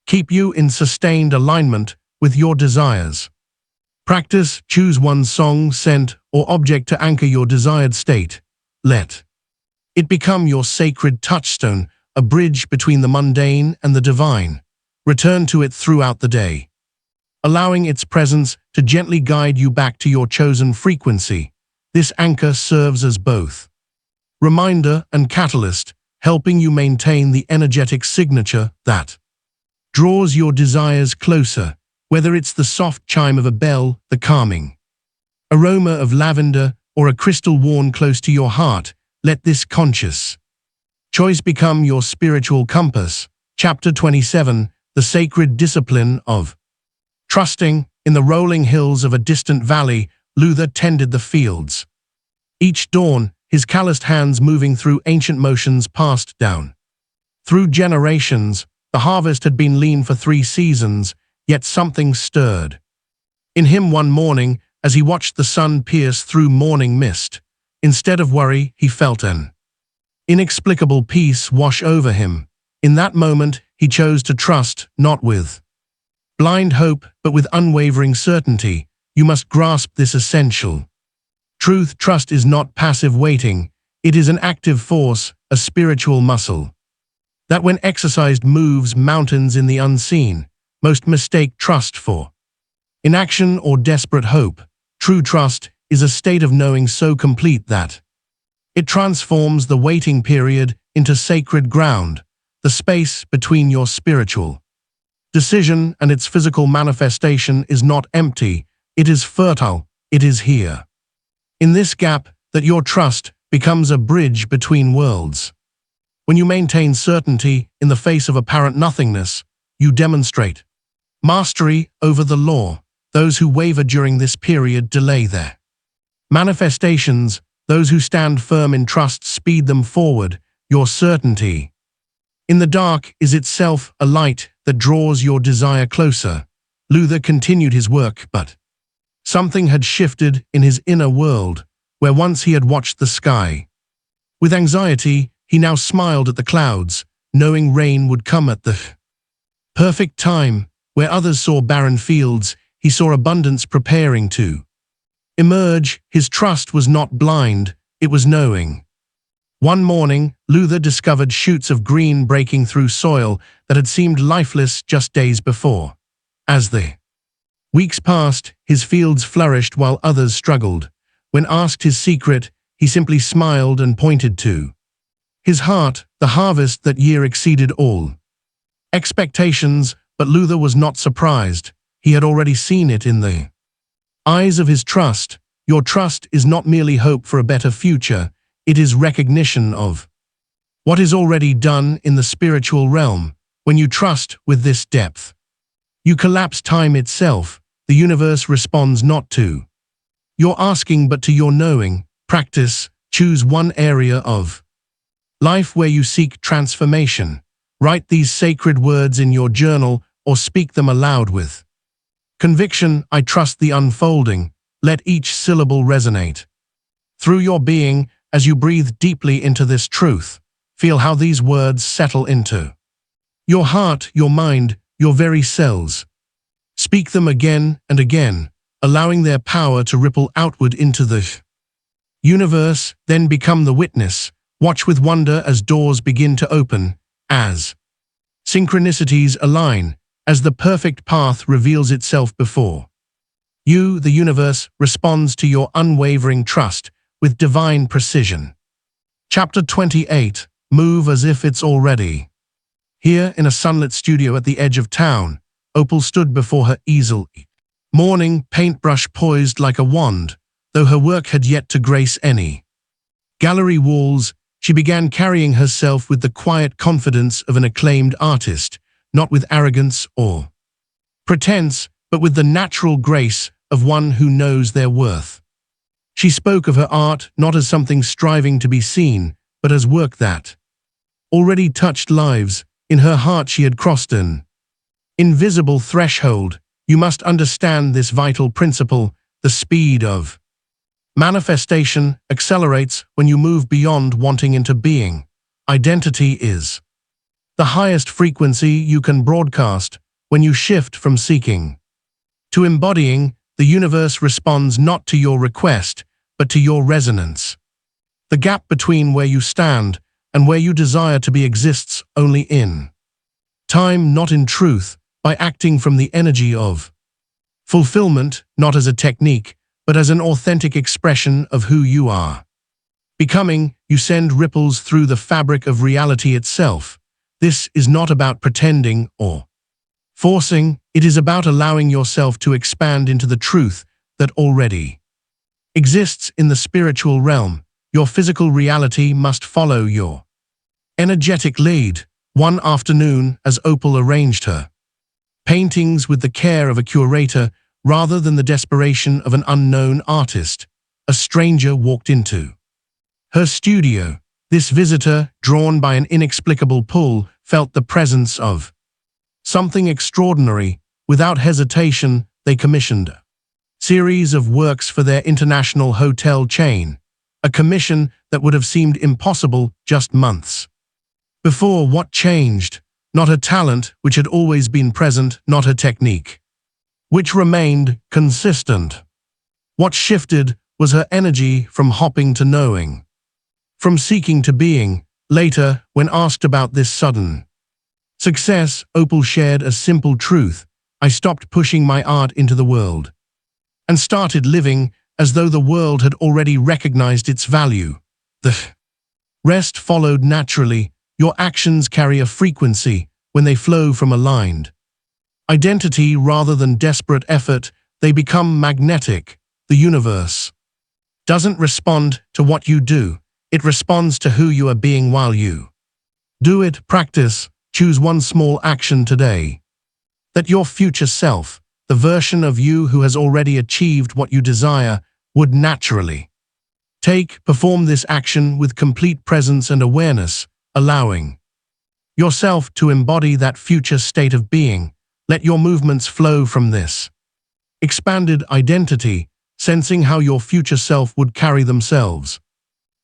keep you in sustained alignment with your desires. Practice, choose one song, scent, or object to anchor your desired state. Let it become your sacred touchstone, a bridge between the mundane and the divine. Return to it throughout the day, allowing its presence to gently guide you back to your chosen frequency. This anchor serves as both reminder and catalyst, helping you maintain the energetic signature that draws your desires closer, whether it's the soft chime of a bell, the calming aroma of lavender, or a crystal worn close to your heart. Let this conscious choice become your spiritual compass. Chapter 27, The Sacred Discipline of Trusting. In the rolling hills of a distant valley, Luther tended the fields. Each dawn, his calloused hands moving through ancient motions passed down through generations. The harvest had been lean for 3 seasons, yet something stirred in him one morning as he watched the sun pierce through morning mist. Instead of worry, he felt an inexplicable peace wash over him. In that moment, he chose to trust, not with blind hope, but with unwavering certainty. You must grasp this essential truth. Trust is not passive waiting. It is an active force, a spiritual muscle that when exercised moves mountains in the unseen. Most mistake trust for inaction or desperate hope. True trust is a state of knowing so complete that it transforms the waiting period into sacred ground, the space between your spiritual decision and its physical manifestation is not empty, it is fertile, it is here. In this gap that your trust becomes a bridge between worlds. When you maintain certainty in the face of apparent nothingness, you demonstrate mastery over the law. Those who waver during this period delay their manifestations. Those who stand firm in trust speed them forward. Your certainty in the dark is itself a light that draws your desire closer. Luther continued his work, but something had shifted in his inner world. Where once he had watched the sky with anxiety, he now smiled at the clouds, knowing rain would come at the perfect time. Where others saw barren fields, he saw abundance preparing to emerge. His trust was not blind, it was knowing. One morning, Luther discovered shoots of green breaking through soil that had seemed lifeless just days before. As the weeks passed, his fields flourished while others struggled. When asked his secret, he simply smiled and pointed to his heart. The harvest that year exceeded all expectations, but Luther was not surprised. He had already seen it in the eyes of his trust. Your trust is not merely hope for a better future, it is recognition of what is already done in the spiritual realm. When you trust with this depth, you collapse time itself. The universe responds not to your asking but to your knowing. Practice, choose one area of life where you seek transformation. Write these sacred words in your journal or speak them aloud with conviction. I trust the unfolding. Let each syllable resonate through your being. As you breathe deeply into this truth, feel how these words settle into your heart, your mind, your very cells. Speak them again and again, allowing their power to ripple outward into the universe. Then become the witness. Watch with wonder as doors begin to open, as synchronicities align, as the perfect path reveals itself before you. The universe responds to your unwavering trust with divine precision. Chapter 28, Move as if it's already here. In a sunlit studio at the edge of town, Opal stood before her easel, morning paintbrush poised like a wand. Though her work had yet to grace any gallery walls, she began carrying herself with the quiet confidence of an acclaimed artist, not with arrogance or pretense, but with the natural grace of one who knows their worth. She spoke of her art not as something striving to be seen, but as work that already touched lives. In her heart she had crossed an invisible threshold. You must understand this vital principle. The speed of manifestation accelerates when you move beyond wanting into being. Identity is the highest frequency you can broadcast. When you shift from seeking to embodying, the universe responds not to your request, but to your resonance. The gap between where you stand and where you desire to be exists only in time, not in truth, by acting from the energy of fulfillment, not as a technique, but as an authentic expression of who you are. Becoming, you send ripples through the fabric of reality itself. This is not about pretending or forcing, it is about allowing yourself to expand into the truth that already exists in the spiritual realm. Your physical reality must follow your energetic lead. One afternoon, as Opal arranged her paintings with the care of a curator rather than the desperation of an unknown artist, a stranger walked into her studio. This visitor, drawn by an inexplicable pull, felt the presence of something extraordinary. Without hesitation, they commissioned a series of works for their international hotel chain, a commission that would have seemed impossible just months before. What changed? Not her talent, which had always been present, not her technique, which remained consistent. What shifted was her energy, from hopping to knowing, from seeking to being. Later, when asked about this sudden success, Opal shared a simple truth: I stopped pushing my art into the world and started living as though the world had already recognized its value. The rest followed naturally. Your actions carry a frequency. When they flow from aligned identity rather than desperate effort, they become magnetic. The universe doesn't respond to what you do. It responds to who you are being while you do it. Practice. Choose one small action today that your future self, the version of you who has already achieved what you desire, would naturally take. Perform this action with complete presence and awareness, allowing yourself to embody that future state of being. Let your movements flow from this expanded identity, sensing how your future self would carry themselves.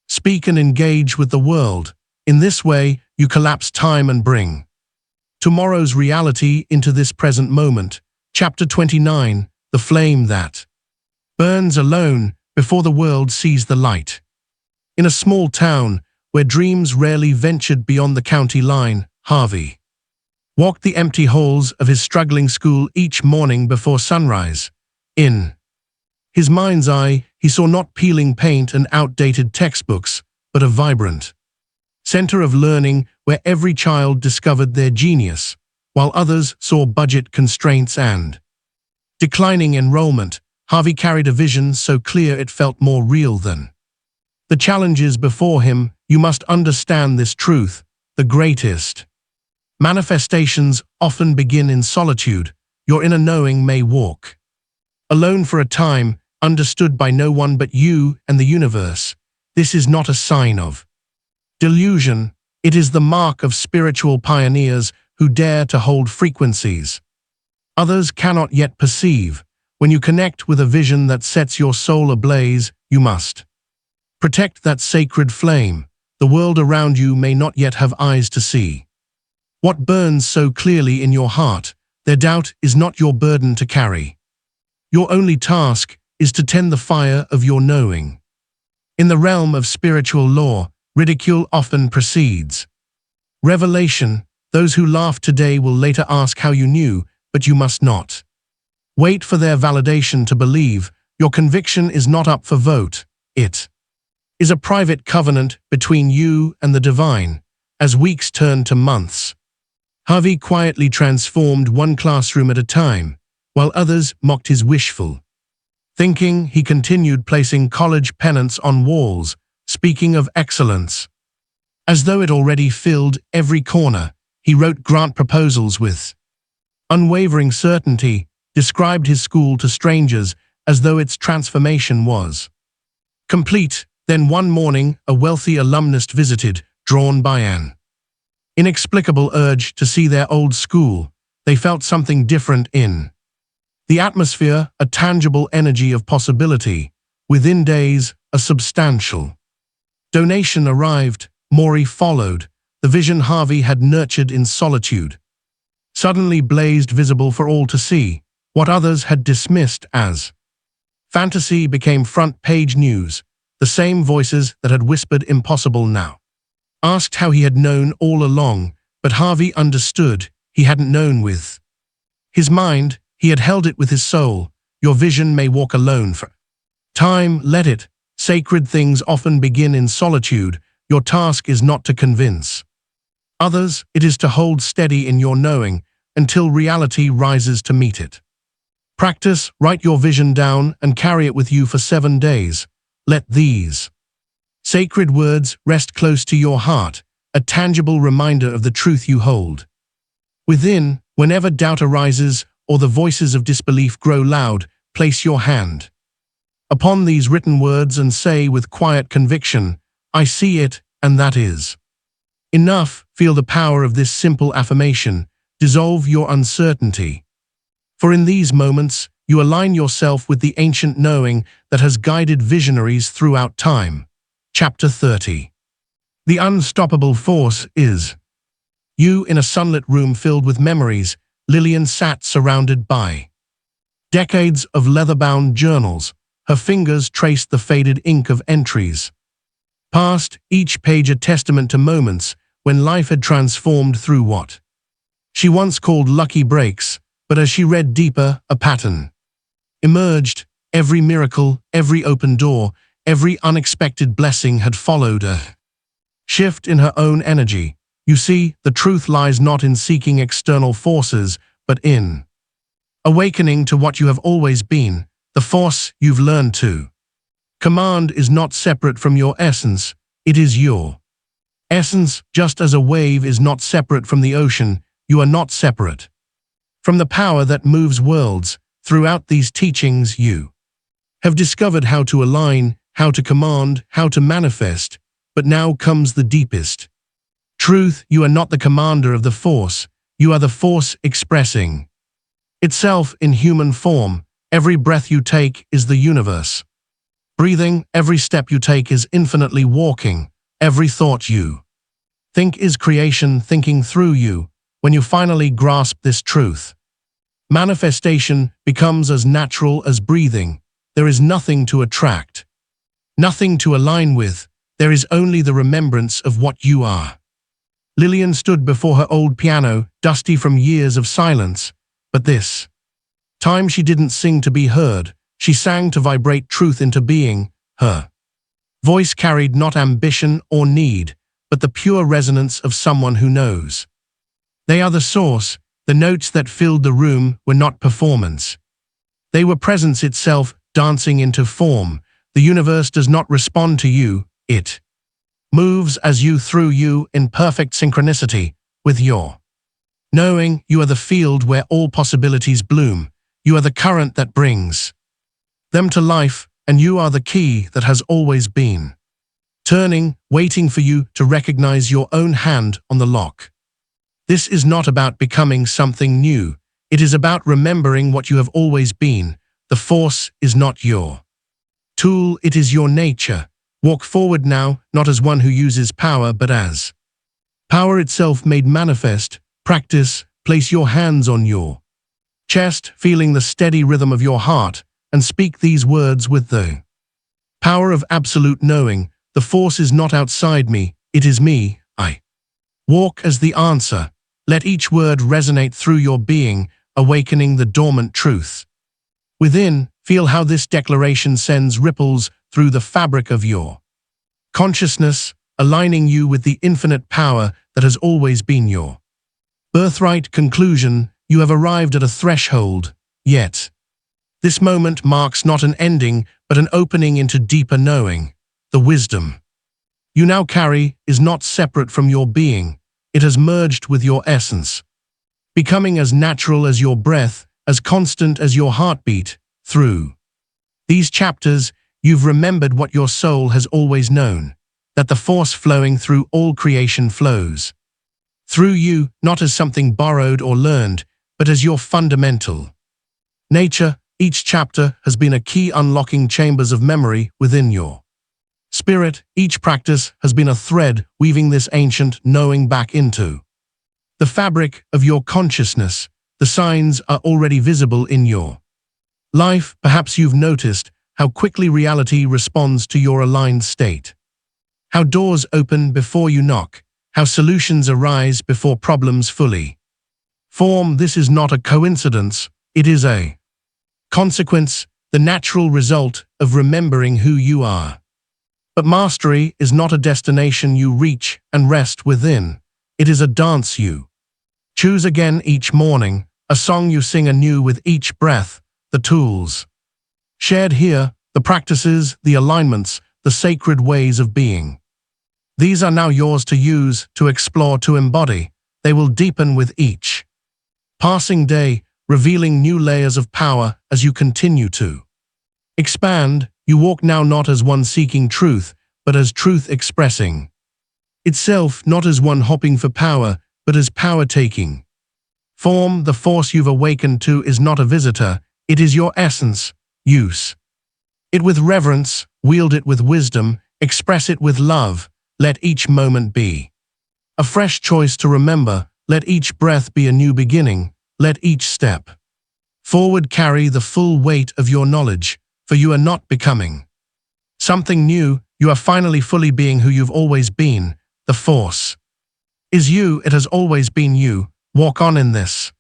Speak and engage with the world. In this way, you collapse time and bring tomorrow's reality into this present moment. Chapter 29, The Flame That Burns Alone Before the World Sees the Light. In a small town, where dreams rarely ventured beyond the county line, Harvey walked the empty halls of his struggling school each morning before sunrise. In his mind's eye, he saw not peeling paint and outdated textbooks, but a vibrant center of learning where every child discovered their genius, while others saw budget constraints and declining enrollment. Harvey carried a vision so clear it felt more real than the challenges before him. You must understand this truth: the greatest manifestations often begin in solitude. Your inner knowing may walk alone for a time, understood by no one but you and the universe. This is not a sign of delusion. It is the mark of spiritual pioneers who dare to hold frequencies others cannot yet perceive. When you connect with a vision that sets your soul ablaze, you must protect that sacred flame. The world around you may not yet have eyes to see what burns so clearly in your heart. Their doubt is not your burden to carry. Your only task is to tend the fire of your knowing. In the realm of spiritual lore, ridicule often precedes revelation. Those who laugh today will later ask how you knew, but you must not wait for their validation to believe. Your conviction is not up for vote. It is a private covenant between you and the divine. As weeks turned to months, Harvey quietly transformed one classroom at a time. While others mocked his wishful thinking, he continued placing college pennants on walls, speaking of excellence as though it already filled every corner. He wrote grant proposals with unwavering certainty, described his school to strangers as though its transformation was complete. Then one morning, a wealthy alumnus visited, drawn by an inexplicable urge to see their old school. They felt something different in the atmosphere, a tangible energy of possibility. Within days, a substantial donation arrived. Maury followed. The vision Harvey had nurtured in solitude suddenly blazed visible for all to see. What others had dismissed as Fantasy became front-page news. The same voices that had whispered impossible now asked how he had known all along, but Harvey understood. He hadn't known with his mind, he had held it with his soul. Your vision may walk alone for time, let it. Sacred things often begin in solitude. Your task is not to convince others, it is to hold steady in your knowing until reality rises to meet it. Practice, write your vision down and carry it with you for 7 days. Let these sacred words rest close to your heart, a tangible reminder of the truth you hold within. Whenever doubt arises or the voices of disbelief grow loud, place your hand upon these written words and say with quiet conviction, I see it, and that is enough. Feel the power of this simple affirmation. Dissolve your uncertainty. For in these moments, you align yourself with the ancient knowing that has guided visionaries throughout time. Chapter 30. The unstoppable force is you. In a sunlit room filled with memories, Lillian sat surrounded by decades of leather-bound journals. Her fingers traced the faded ink of entries past, each page a testament to moments when life had transformed through what she once called lucky breaks. But as she read deeper, a pattern emerged. Every miracle, every open door, every unexpected blessing had followed a shift in her own energy. You see, the truth lies not in seeking external forces, but in awakening to what you have always been. The force you've learned to command is not separate from your essence, it is your essence. Just as a wave is not separate from the ocean, you are not separate from the power that moves worlds. Throughout these teachings, you have discovered how to align, how to command, how to manifest. But now comes the deepest truth. You are not the commander of the force, you are the force expressing itself in human form. Every breath you take is the universe breathing, every step you take is infinitely walking, every thought you think is creation thinking through you. When you finally grasp this truth, manifestation becomes as natural as breathing. There is nothing to attract, nothing to align with. There is only the remembrance of what you are. Lillian stood before her old piano, dusty from years of silence. But this time she didn't sing to be heard. She sang to vibrate truth into being. Her voice carried not ambition or need, but the pure resonance of someone who knows. They are the source. The notes that filled the room were not performance. They were presence itself, dancing into form. The universe does not respond to you, it moves as you through you in perfect synchronicity with your knowing. You are the field where all possibilities bloom. You are the current that brings them to life, and you are the key that has always been turning, waiting for you to recognize your own hand on the lock. This is not about becoming something new. It is about remembering what you have always been. The force is not your tool, it is your nature. Walk forward now, not as one who uses power, but as power itself made manifest. Practice, place your hands on your chest, feeling the steady rhythm of your heart, and speak these words with the power of absolute knowing. The force is not outside me, it is me. I walk as the answer. Let each word resonate through your being, awakening the dormant truth within. Feel how this declaration sends ripples through the fabric of your consciousness, aligning you with the infinite power that has always been your birthright. Conclusion: you have arrived at a threshold, yet this moment marks not an ending, but an opening into deeper knowing. The wisdom you now carry is not separate from your being. It has merged with your essence, becoming as natural as your breath, as constant as your heartbeat. Through these chapters, you've remembered what your soul has always known, that the force flowing through all creation flows through you, not as something borrowed or learned, but as your fundamental nature. Each chapter has been a key unlocking chambers of memory within your spirit. Each practice has been a thread weaving this ancient knowing back into the fabric of your consciousness. The signs are already visible in your life. Perhaps you've noticed how quickly reality responds to your aligned state. How doors open before you knock, how solutions arise before problems fully form. This is not a coincidence, it is a consequence, the natural result of remembering who you are. But mastery is not a destination you reach and rest within. It is a dance you choose again each morning, a song you sing anew with each breath. The tools shared here, the practices, the alignments, the sacred ways of being. These are now yours to use, to explore, to embody. They will deepen with each passing day, revealing new layers of power as you continue to expand. You walk now not as one seeking truth, but as truth expressing itself, not as one hopping for power, but as power taking form. The force you've awakened to is not a visitor, it is your essence. Use it with reverence, wield it with wisdom, express it with love. Let each moment be a fresh choice to remember. Let each breath be a new beginning. Let each step forward carry the full weight of your knowledge, for you are not becoming something new, you are finally fully being who you've always been. The force is you, it has always been you. Walk on in this,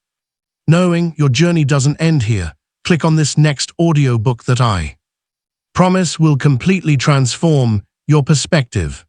knowing your journey doesn't end here. Click on this next audiobook that I promise will completely transform your perspective.